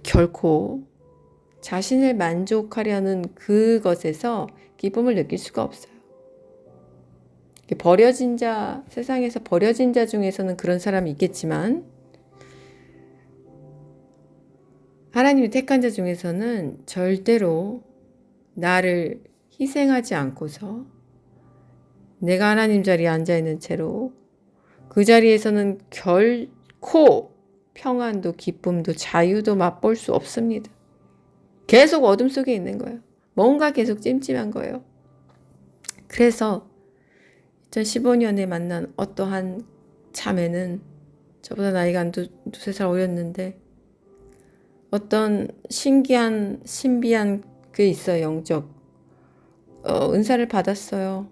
결코 자신을 만족하려는 그것에서 기쁨을 느낄 수가 없어요. 버려진 자, 세상에서 버려진 자 중에서는 그런 사람이 있겠지만 하나님이 택한 자 중에서는 절대로 나를 희생하지 않고서 내가 하나님 자리에 앉아있는 채로 그 자리에서는 결코 평안도 기쁨도 자유도 맛볼 수 없습니다. 계속 어둠 속에 있는 거예요. 뭔가 계속 찜찜한 거예요. 그래서 2015년에 만난 어떠한 자매는 저보다 나이가 한 두세 살 어렸는데 어떤 신비한 게 있어요. 영적 은사를 받았어요.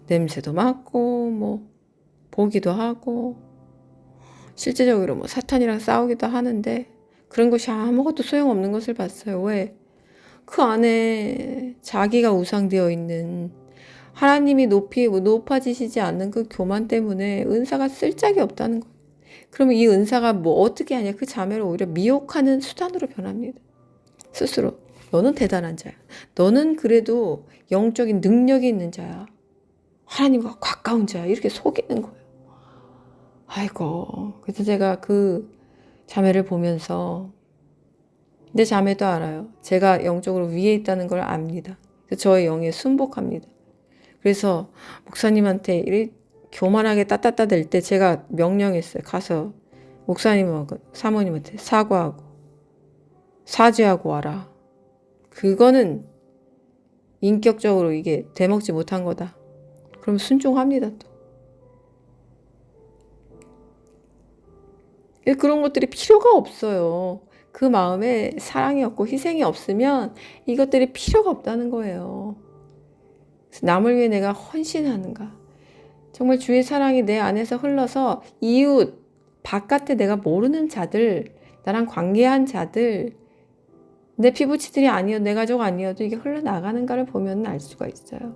냄새도 맡고 보기도 하고 실제적으로 사탄이랑 싸우기도 하는데 그런 것이 아무것도 소용없는 것을 봤어요. 왜? 그 안에 자기가 우상되어 있는 하나님이 높아지시지 않는 그 교만 때문에 은사가 쓸 짝이 없다는 거예요. 그러면 이 은사가 어떻게 하냐? 그 자매를 오히려 미혹하는 수단으로 변합니다. 스스로. 너는 대단한 자야. 너는 그래도 영적인 능력이 있는 자야. 하나님과 가까운 자야. 이렇게 속이는 거예요. 아이고. 그래서 제가 그 자매를 보면서 내 자매도 알아요. 제가 영적으로 위에 있다는 걸 압니다. 그래서 저의 영에 순복합니다. 그래서 목사님한테 이렇게 교만하게 따따따 될 때 제가 명령했어요. 가서 목사님하고 사모님한테 사과하고 사죄하고 와라. 그거는 인격적으로 이게 되먹지 못한 거다. 그럼 순종합니다 또. 그런 것들이 필요가 없어요. 그 마음에 사랑이 없고 희생이 없으면 이것들이 필요가 없다는 거예요. 남을 위해 내가 헌신하는가. 정말 주의 사랑이 내 안에서 흘러서 이웃, 바깥에 내가 모르는 자들, 나랑 관계한 자들, 내 피부치들이 아니어도 내 가족 아니어도 이게 흘러나가는가를 보면 알 수가 있어요.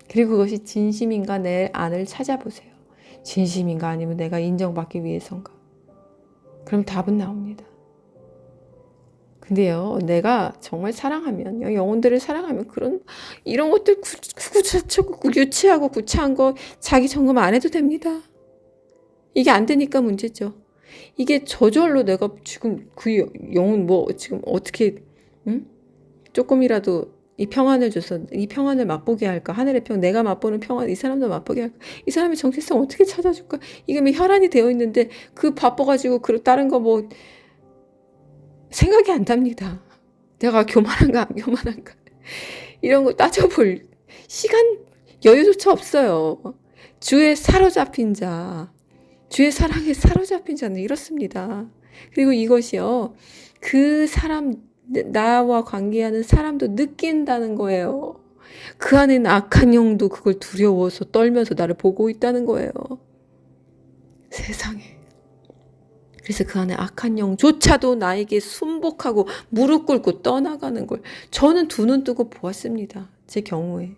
그리고 그것이 진심인가 내 안을 찾아보세요. 진심인가 아니면 내가 인정받기 위해서인가. 그럼 답은 나옵니다. 근데요, 내가 정말 사랑하면, 영혼들을 사랑하면 이런 것들 유치하고 구차한 거 자기 점검 안 해도 됩니다. 이게 안 되니까 문제죠. 이게 저절로 내가 지금 그 영혼 지금 어떻게, 응? 조금이라도 이 평안을 줘서 이 평안을 맛보게 할까? 하늘의 내가 맛보는 평안, 이 사람도 맛보게 할까? 이 사람의 정체성 어떻게 찾아줄까? 이게 뭐 혈안이 되어 있는데 바빠가지고 다른 거 생각이 안 납니다. 내가 교만한가 안 교만한가 이런 거 따져볼 시간 여유조차 없어요. 주의 사로잡힌 자, 주의 사랑에 사로잡힌 자는 이렇습니다. 그리고 이것이요, 그 사람, 나와 관계하는 사람도 느낀다는 거예요. 그 안에는 악한 영도 그걸 두려워서 떨면서 나를 보고 있다는 거예요. 세상에. 그래서 그 안에 악한 영조차도 나에게 순복하고 무릎 꿇고 떠나가는 걸 저는 두 눈 뜨고 보았습니다. 제 경우에.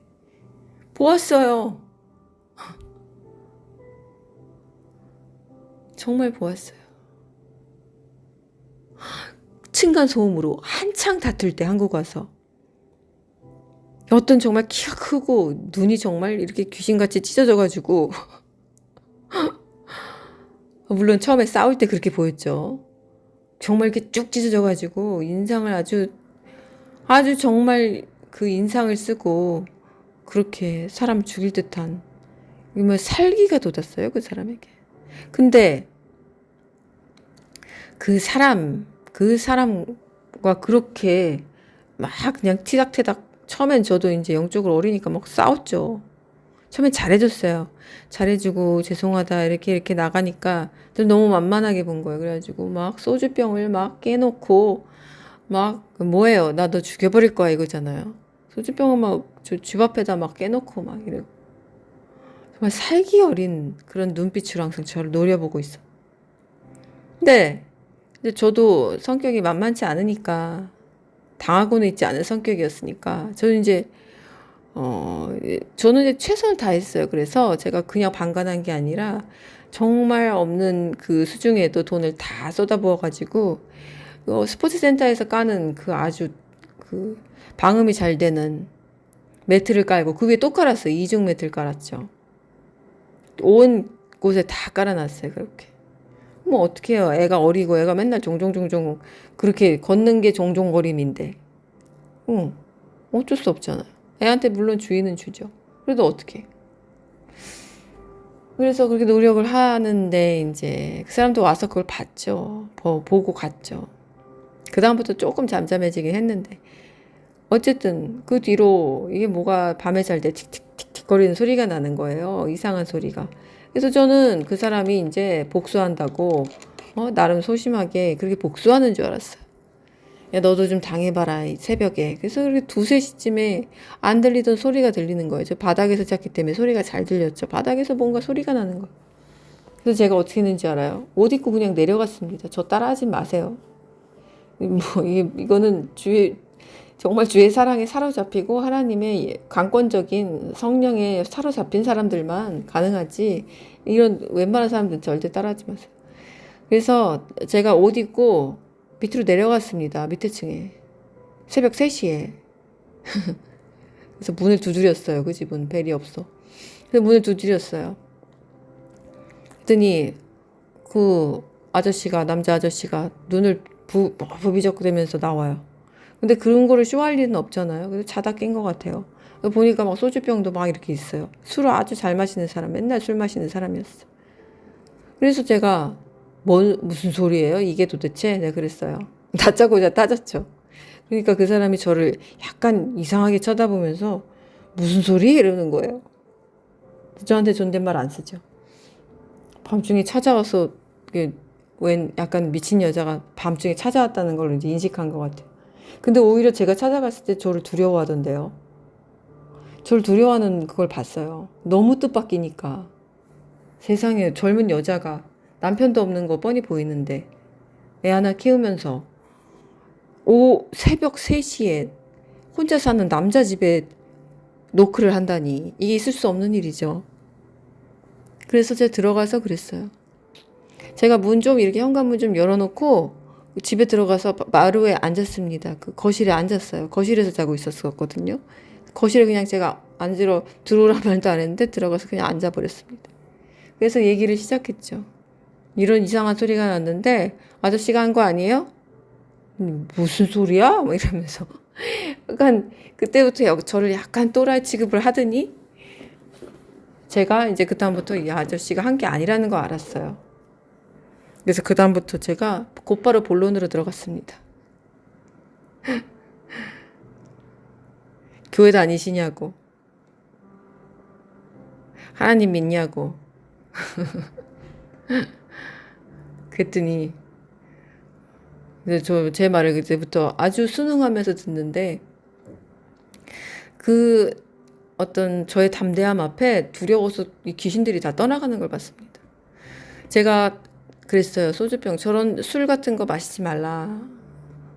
보았어요. 정말 보았어요. 층간소음으로 한창 다툴 때 한국 와서 어떤 정말 키가 크고 눈이 정말 이렇게 귀신같이 찢어져가지고 물론 처음에 싸울 때 그렇게 보였죠. 정말 이렇게 쭉 찢어져가지고 인상을 아주 정말 그 인상을 쓰고 그렇게 사람 죽일 듯한 살기가 돋았어요. 그 사람에게. 근데 그 사람과 그렇게 막 그냥 티닥태닥 처음엔 저도 이제 영적으로 어리니까 막 싸웠죠. 처음엔 잘해줬어요. 잘해주고 죄송하다 이렇게 나가니까 너무 만만하게 본 거예요. 그래가지고 막 소주병을 막 깨놓고 막 뭐예요? 나 너 죽여버릴 거야 이거잖아요. 소주병을 막 집 앞에다 막 깨놓고 막 이러고 정말 살기 어린 그런 눈빛으로 항상 저를 노려보고 있어. 근데 이제 저도 성격이 만만치 않으니까 당하고는 있지 않은 성격이었으니까 저는 이제 최선을 다했어요. 그래서 제가 그냥 방관한 게 아니라 정말 없는 그 수중에도 돈을 다 쏟아부어가지고 스포츠센터에서 까는 아주 방음이 잘 되는 매트를 깔고 그 위에 또 깔았어요. 이중 매트를 깔았죠. 온 곳에 다 깔아놨어요. 그렇게. 뭐 어떻게 해요. 애가 어리고 애가 맨날 종종종종 그렇게 걷는 게 종종거림인데. 어쩔 수 없잖아요. 애한테 물론 주의는 주죠. 그래도 어떻게. 그래서 그렇게 노력을 하는데 이제 그 사람도 와서 그걸 봤죠. 보고 갔죠. 그 다음부터 조금 잠잠해지긴 했는데 어쨌든 그 뒤로 이게 뭐가 밤에 잘 때 틱틱틱틱 거리는 소리가 나는 거예요. 이상한 소리가. 그래서 저는 그 사람이 이제 복수한다고 나름 소심하게 그렇게 복수하는 줄 알았어요. 야 너도 좀 당해봐라 새벽에. 그래서 그렇게 2, 3시쯤에 안 들리던 소리가 들리는 거예요. 저 바닥에서 잤기 때문에 소리가 잘 들렸죠. 바닥에서 뭔가 소리가 나는 거예요. 그래서 제가 어떻게 했는지 알아요? 옷 입고 그냥 내려갔습니다. 저 따라하지 마세요. 이거는 정말 주의 사랑에 사로잡히고 하나님의 강권적인 성령에 사로잡힌 사람들만 가능하지 이런 웬만한 사람들은 절대 따라하지 마세요. 그래서 제가 옷 입고 밑으로 내려갔습니다. 밑에 층에. 새벽 3시에. 그래서 문을 두드렸어요. 그 집은 벨이 없어. 그래서 문을 두드렸어요. 그랬더니 그 아저씨가, 남자 아저씨가 눈을 부비적대면서 나와요. 근데 그런 거를 쇼할 일은 없잖아요. 그래서 자다 깬 것 같아요. 보니까 막 소주병도 막 이렇게 있어요. 술을 아주 잘 마시는 사람, 맨날 술 마시는 사람이었어. 그래서 제가 무슨 소리예요? 이게 도대체? 내가 그랬어요. 다짜고짜 따졌죠. 그러니까 그 사람이 저를 약간 이상하게 쳐다보면서 무슨 소리? 이러는 거예요. 저한테 존댓말 안 쓰죠. 밤중에 찾아와서 웬 약간 미친 여자가 밤중에 찾아왔다는 걸 이제 인식한 것 같아요. 근데 오히려 제가 찾아갔을 때 저를 두려워하던데요. 저를 두려워하는 그걸 봤어요. 너무 뜻밖이니까. 세상에 젊은 여자가 남편도 없는 거 뻔히 보이는데 애 하나 키우면서 새벽 3시에 혼자 사는 남자 집에 노크를 한다니 이게 있을 수 없는 일이죠. 그래서 제가 들어가서 그랬어요. 제가 문 좀 이렇게 현관문 좀 열어놓고 집에 들어가서 마루에 앉았습니다. 그 거실에 앉았어요. 거실에서 자고 있었거든요. 거실에 그냥 제가 앉으러 들어오란 말도 안 했는데 들어가서 그냥 앉아버렸습니다. 그래서 얘기를 시작했죠. 이런 이상한 소리가 났는데 아저씨가 한 거 아니에요? 무슨 소리야? 뭐 이러면서 약간 그때부터 저를 약간 또라이 취급을 하더니 제가 이제 그다음부터 이 아저씨가 한 게 아니라는 거 알았어요. 그래서 그다음부터 제가 곧바로 본론으로 들어갔습니다. 교회 다니시냐고. 하나님 믿냐고. 그랬더니 제 말을 그때부터 아주 순응하면서 듣는데 그 어떤 저의 담대함 앞에 두려워서 이 귀신들이 다 떠나가는 걸 봤습니다. 제가 그랬어요. 소주병 저런 술 같은 거 마시지 말라.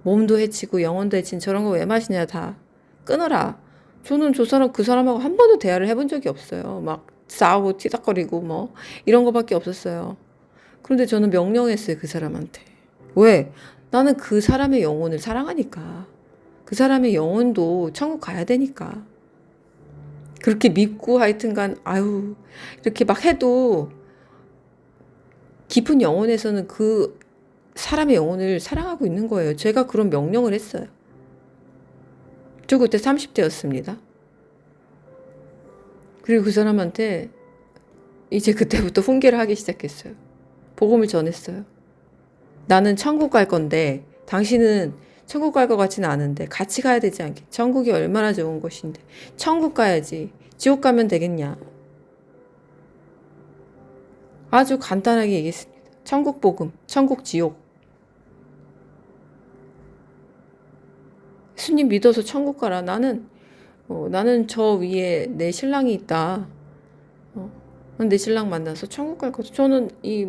몸도 해치고 영혼도 해친 저런 거 왜 마시냐 다 끊어라. 저는 그 사람하고 한 번도 대화를 해본 적이 없어요. 막 싸우고 티닥거리고 뭐 이런 거밖에 없었어요. 그런데 저는 명령했어요. 그 사람한테. 왜? 나는 그 사람의 영혼을 사랑하니까. 그 사람의 영혼도 천국 가야 되니까. 그렇게 믿고 하여튼간 아유 이렇게 막 해도 깊은 영혼에서는 그 사람의 영혼을 사랑하고 있는 거예요. 제가 그런 명령을 했어요. 저 그때 30대였습니다. 그리고 그 사람한테 이제 그때부터 훈계를 하기 시작했어요. 복음을 전했어요. 나는 천국 갈 건데 당신은 천국 갈 것 같지는 않은데 같이 가야 되지 않게. 천국이 얼마나 좋은 곳인데 천국 가야지 지옥 가면 되겠냐. 아주 간단하게 얘기했습니다. 천국 복음, 천국 지옥. 예수님 믿어서 천국 가라. 나는 저 위에 내 신랑이 있다. 내 신랑 만나서 천국 갈 거죠. 저는 이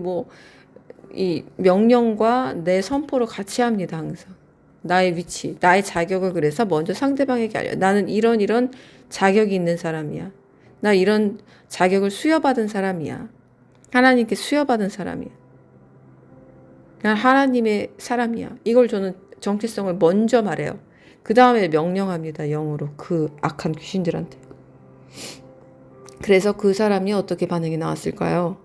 명령과 내 선포를 같이 합니다, 항상. 나의 위치, 나의 자격을 그래서 먼저 상대방에게 알려. 나는 이런 자격이 있는 사람이야. 나 이런 자격을 수여받은 사람이야. 하나님께 수여받은 사람이야. 난 하나님의 사람이야. 이걸 저는 정체성을 먼저 말해요. 그 다음에 명령합니다. 영으로 그 악한 귀신들한테. 그래서 그 사람이 어떻게 반응이 나왔을까요?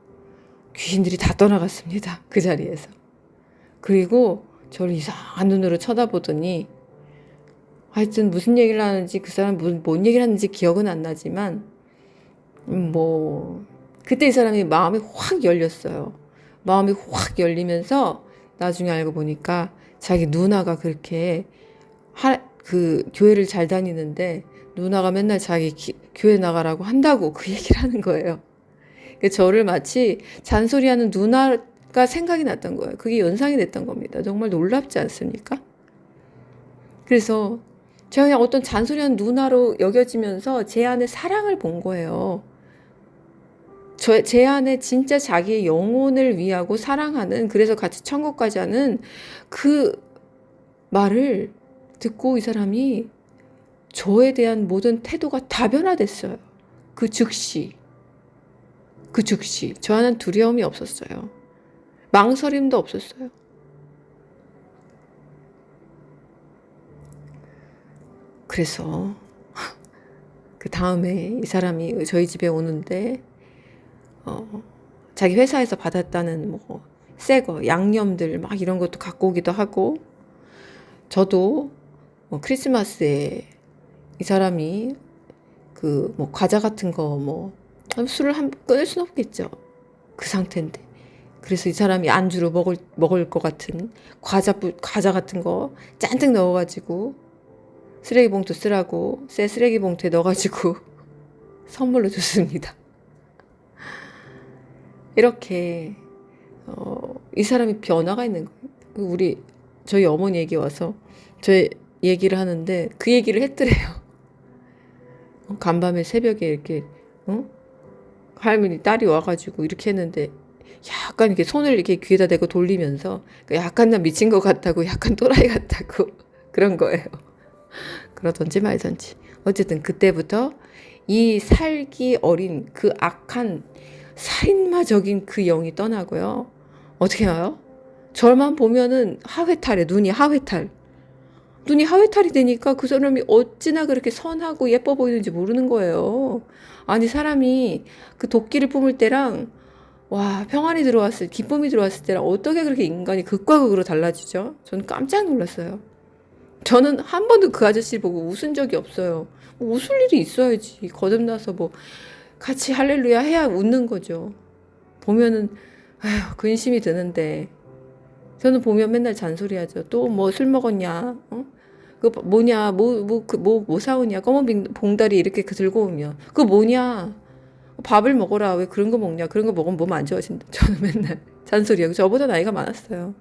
귀신들이 다 떠나갔습니다. 그 자리에서. 그리고 저를 이상한 눈으로 쳐다보더니 하여튼 무슨 얘기를 하는지 그 사람 뭔 얘기를 하는지 기억은 안 나지만 그때 이 사람이 마음이 확 열렸어요. 마음이 확 열리면서 나중에 알고 보니까 자기 누나가 그렇게 그 교회를 잘 다니는데 누나가 맨날 자기 교회 나가라고 한다고 그 얘기를 하는 거예요. 저를 마치 잔소리하는 누나가 생각이 났던 거예요. 그게 연상이 됐던 겁니다. 정말 놀랍지 않습니까? 그래서 제가 그냥 어떤 잔소리하는 누나로 여겨지면서 제 안에 사랑을 본 거예요. 제 안에 진짜 자기의 영혼을 위하고 사랑하는, 그래서 같이 천국까지 하는 그 말을 듣고 이 사람이 저에 대한 모든 태도가 다 변화됐어요. 그 즉시 저한테는 두려움이 없었어요. 망설임도 없었어요. 그래서 그 다음에 이 사람이 저희 집에 오는데 자기 회사에서 받았다는 뭐 새거 양념들 막 이런 것도 갖고 오기도 하고, 저도 크리스마스에 이 사람이 그 뭐 과자 같은 거 뭐 술을 끊을 순 없겠죠. 그 상태인데. 그래서 이 사람이 안주로 먹을 것 같은 과자 같은 거 잔뜩 넣어가지고 쓰레기 봉투 쓰라고 새 쓰레기 봉투에 넣어가지고 선물로 줬습니다. 이렇게 이 사람이 변화가 있는 거예요. 저희 어머니 얘기 와서 저 얘기를 하는데 그 얘기를 했더래요. 간밤에 새벽에 이렇게 할머니 딸이 와가지고 이렇게 했는데 약간 이렇게 손을 이렇게 귀에다 대고 돌리면서 약간 나 미친 것 같다고, 약간 또라이 같다고 그런 거예요. 그러던지 말던지. 어쨌든 그때부터 이 살기 어린 그 악한 살인마적인 그 영이 떠나고요. 어떻게 해요? 저만 보면은 하회탈에 눈이 하회탈이 되니까 그 사람이 어찌나 그렇게 선하고 예뻐 보이는지 모르는 거예요. 아니, 사람이 그 도끼를 뿜을 때랑 와, 기쁨이 들어왔을 때랑 어떻게 그렇게 인간이 극과 극으로 달라지죠? 저는 깜짝 놀랐어요. 저는 한 번도 그 아저씨를 보고 웃은 적이 없어요. 뭐 웃을 일이 있어야지. 거듭나서 뭐 같이 할렐루야 해야 웃는 거죠. 보면은 아휴, 근심이 드는데 저는 보면 맨날 잔소리하죠. 또 뭐 술 먹었냐? 그 뭐냐? 뭐 사오냐? 검은 봉다리 이렇게 들고 오면 그거 뭐냐? 밥을 먹어라. 왜 그런 거 먹냐? 그런 거 먹으면 몸 안 좋아진다. 저는 맨날 잔소리하고, 저보다 나이가 많았어요.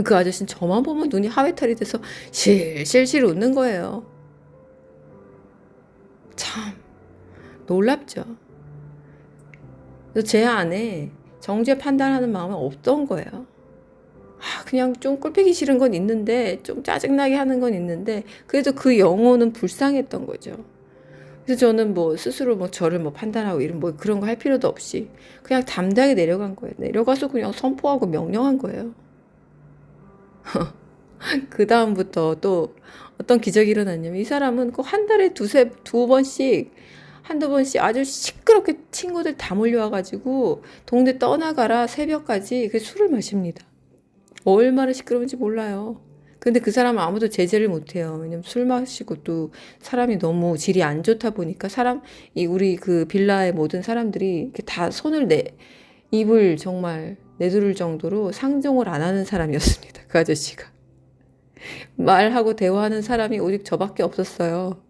그 아저씨는 저만 보면 눈이 하회탈이 돼서 실실실 웃는 거예요. 참 놀랍죠. 제 안에 정죄 판단하는 마음은 없던 거예요. 그냥 좀 꼴보기 싫은 건 있는데, 좀 짜증나게 하는 건 있는데, 그래도 그 영혼은 불쌍했던 거죠. 그래서 저는 뭐 스스로 뭐 저를 뭐 판단하고 이런 뭐 그런 거 할 필요도 없이 그냥 담대하게 내려간 거예요. 내려가서 그냥 선포하고 명령한 거예요. 그 다음부터 또 어떤 기적이 일어났냐면, 이 사람은 꼭 한 달에 한두 번씩 아주 시끄럽게 친구들 다 몰려와가지고 동네 떠나가라 새벽까지 그 술을 마십니다. 얼마나 시끄러운지 몰라요. 근데 그 사람은 아무도 제재를 못해요. 왜냐면 술 마시고 또 사람이 너무 질이 안 좋다 보니까 우리 그 빌라의 모든 사람들이 이렇게 다 입을 정말 내두를 정도로 상종을 안 하는 사람이었습니다. 그 아저씨가. 말하고 대화하는 사람이 오직 저밖에 없었어요.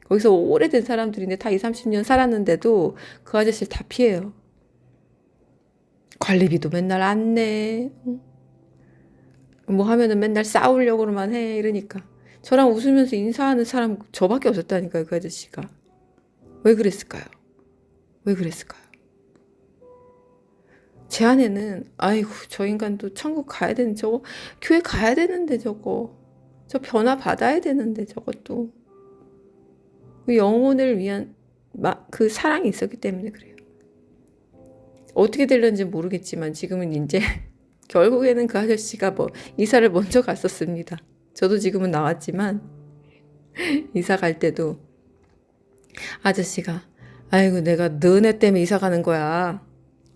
거기서 오래된 사람들인데 다 20, 30년 살았는데도 그 아저씨를 다 피해요. 관리비도 맨날 안 내. 뭐 하면은 맨날 싸우려고만 해. 이러니까. 저랑 웃으면서 인사하는 사람 저밖에 없었다니까요, 그 아저씨가. 왜 그랬을까요? 제 안에는, 아이고, 저 인간도 천국 가야 되는, 교회 가야 되는데, 저 변화 받아야 되는데, 저것도. 그 영혼을 위한 그 사랑이 있었기 때문에 그래요. 어떻게 될런지 모르겠지만 지금은 이제 결국에는 그 아저씨가 뭐 이사를 먼저 갔었습니다. 저도 지금은 나왔지만 이사 갈 때도 아저씨가 아이고, 내가 너네 때문에 이사 가는 거야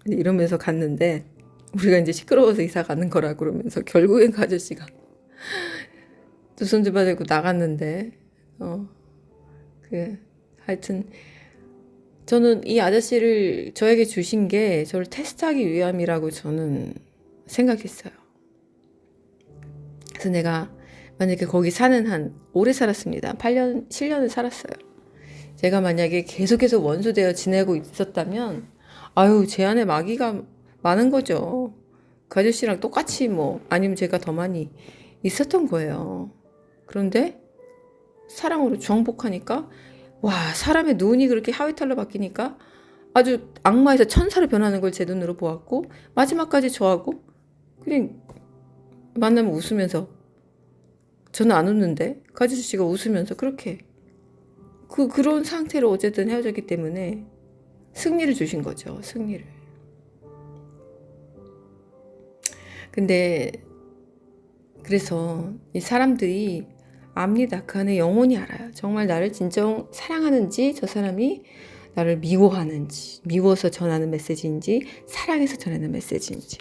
이러면서 갔는데, 우리가 이제 시끄러워서 이사 가는 거라 그러면서 결국엔 그 아저씨가 두 손 잡아들고 나갔는데, 하여튼 저는 이 아저씨를 저에게 주신 게 저를 테스트하기 위함이라고 저는 생각했어요. 그래서 내가 만약에 거기 사는 한 오래 살았습니다. 8년, 7년을 살았어요. 제가 만약에 계속해서 원수되어 지내고 있었다면 제 안에 마귀가 많은 거죠. 그 아저씨랑 똑같이 아니면 제가 더 많이 있었던 거예요. 그런데 사랑으로 정복하니까 사람의 눈이 그렇게 하회탈로 바뀌니까 아주 악마에서 천사로 변하는 걸 제 눈으로 보았고, 마지막까지 저하고 그냥 만나면 웃으면서, 저는 안 웃는데 그 아저씨가 웃으면서 그렇게 그런 상태로 어쨌든 헤어졌기 때문에 승리를 주신 거죠. 승리를. 근데 그래서 이 사람들이 압니다. 그 안에 영혼이 알아요. 정말 나를 진정 사랑하는지, 저 사람이 나를 미워하는지, 미워서 전하는 메시지인지, 사랑해서 전하는 메시지인지.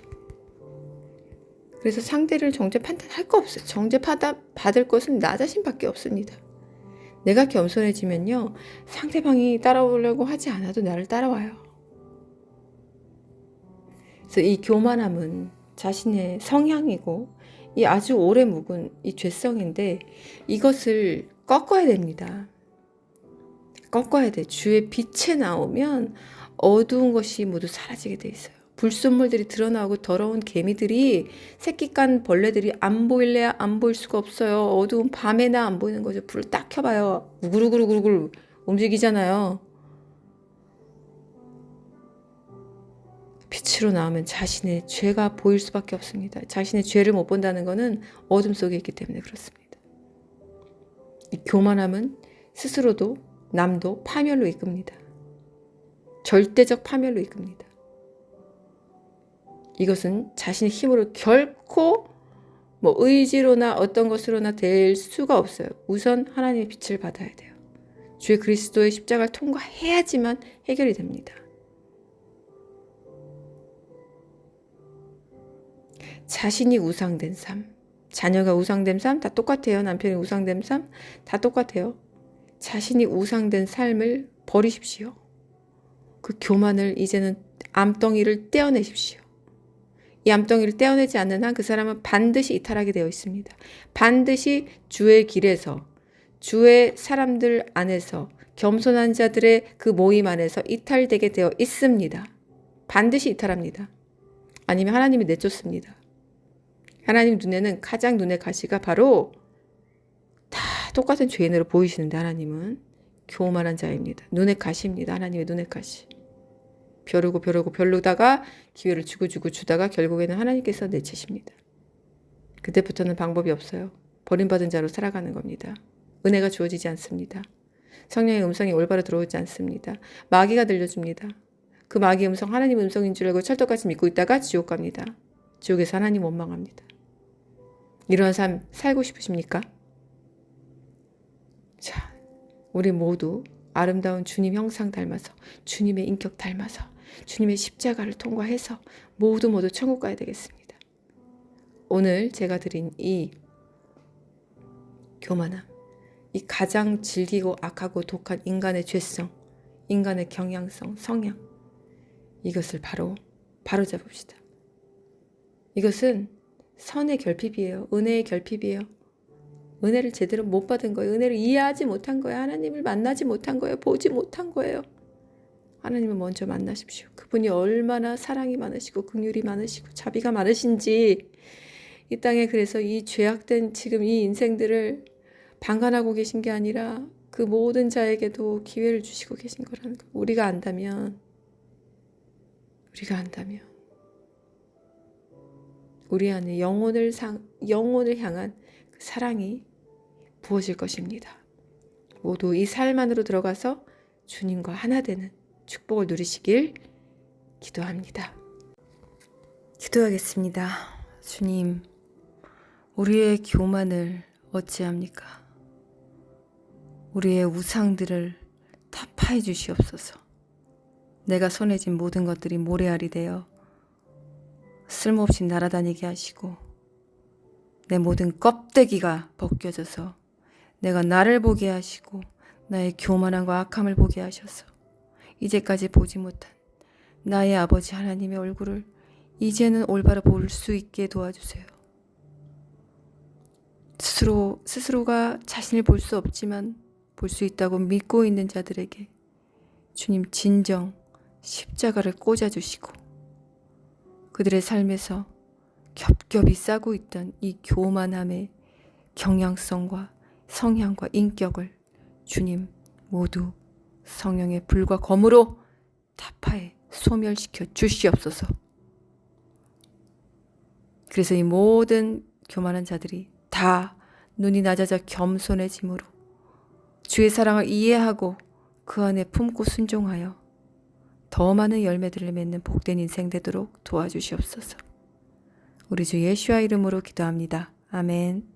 그래서 상대를 정죄 판단할 거 없어요. 정죄 받을 것은 나 자신밖에 없습니다. 내가 겸손해지면요, 상대방이 따라오려고 하지 않아도 나를 따라와요. 그래서 이 교만함은 자신의 성향이고, 이 아주 오래 묵은 이 죄성인데, 이것을 꺾어야 됩니다. 꺾어야 돼. 주의 빛에 나오면 어두운 것이 모두 사라지게 돼 있어요. 불순물들이 드러나고 더러운 개미들이, 새끼 깐 벌레들이 안 보일래야 안 보일 수가 없어요. 어두운 밤에나 안 보이는 거죠. 불을 딱 켜봐요. 우구르구르구르 움직이잖아요. 빛으로 나오면 자신의 죄가 보일 수밖에 없습니다. 자신의 죄를 못 본다는 것은 어둠 속에 있기 때문에 그렇습니다. 이 교만함은 스스로도 남도 파멸로 이끕니다. 절대적 파멸로 이끕니다. 이것은 자신의 힘으로 결코 의지로나 어떤 것으로나 될 수가 없어요. 우선 하나님의 빛을 받아야 돼요. 주의 그리스도의 십자가를 통과해야지만 해결이 됩니다. 자신이 우상된 삶, 자녀가 우상된 삶 다 똑같아요. 남편이 우상된 삶 다 똑같아요. 자신이 우상된 삶을 버리십시오. 그 교만을 이제는 암덩이를 떼어내십시오. 이 암덩이를 떼어내지 않는 한 그 사람은 반드시 이탈하게 되어 있습니다. 반드시 주의 길에서, 주의 사람들 안에서, 겸손한 자들의 그 모임 안에서 이탈되게 되어 있습니다. 반드시 이탈합니다. 아니면 하나님이 내쫓습니다. 하나님 눈에는 가장 눈의 가시가 바로 다 똑같은 죄인으로 보이시는데, 하나님은 교만한 자입니다. 눈의 가시입니다. 하나님의 눈의 가시. 벼르다가 기회를 주고 주다가 결국에는 하나님께서 내치십니다. 그때부터는 방법이 없어요. 버림받은 자로 살아가는 겁니다. 은혜가 주어지지 않습니다. 성령의 음성이 올바로 들어오지 않습니다. 마귀가 들려줍니다. 그 마귀의 음성, 하나님 음성인 줄 알고 찰떡같이 믿고 있다가 지옥 갑니다. 지옥에서 하나님 원망합니다. 이러한 삶 살고 싶으십니까? 자, 우리 모두 아름다운 주님 형상 닮아서, 주님의 인격 닮아서, 주님의 십자가를 통과해서 모두 천국 가야 되겠습니다. 오늘 제가 드린 이 교만함, 이 가장 질기고 악하고 독한 인간의 죄성, 인간의 경향성, 성향, 이것을 바로 잡읍시다. 이것은 선의 결핍이에요. 은혜의 결핍이에요. 은혜를 제대로 못 받은 거예요. 은혜를 이해하지 못한 거예요. 하나님을 만나지 못한 거예요. 보지 못한 거예요. 하나님을 먼저 만나십시오. 그분이 얼마나 사랑이 많으시고 긍휼이 많으시고 자비가 많으신지, 이 땅에 그래서 이 죄악된 지금 이 인생들을 방관하고 계신 게 아니라 그 모든 자에게도 기회를 주시고 계신 거라는 거. 우리가 안다면 우리 안에 영혼을 향한 그 사랑이 부어질 것입니다. 모두 이 삶 안으로 들어가서 주님과 하나 되는 축복을 누리시길 기도합니다. 기도하겠습니다. 주님, 우리의 교만을 어찌합니까? 우리의 우상들을 타파해 주시옵소서. 내가 손에 쥔 모든 것들이 모래알이 되어 쓸모없이 날아다니게 하시고, 내 모든 껍데기가 벗겨져서 내가 나를 보게 하시고 나의 교만함과 악함을 보게 하셔서 이제까지 보지 못한 나의 아버지 하나님의 얼굴을 이제는 올바로 볼 수 있게 도와주세요. 스스로가 자신을 볼 수 없지만 볼 수 있다고 믿고 있는 자들에게 주님 진정 십자가를 꽂아주시고, 그들의 삶에서 겹겹이 싸고 있던 이 교만함의 경향성과 성향과 인격을 주님 모두 성령의 불과 검으로 타파해 소멸시켜 주시옵소서. 그래서 이 모든 교만한 자들이 다 눈이 낮아져 겸손해짐으로 주의 사랑을 이해하고 그 안에 품고 순종하여 더 많은 열매들을 맺는 복된 인생 되도록 도와주시옵소서. 우리 주 예수와 이름으로 기도합니다. 아멘.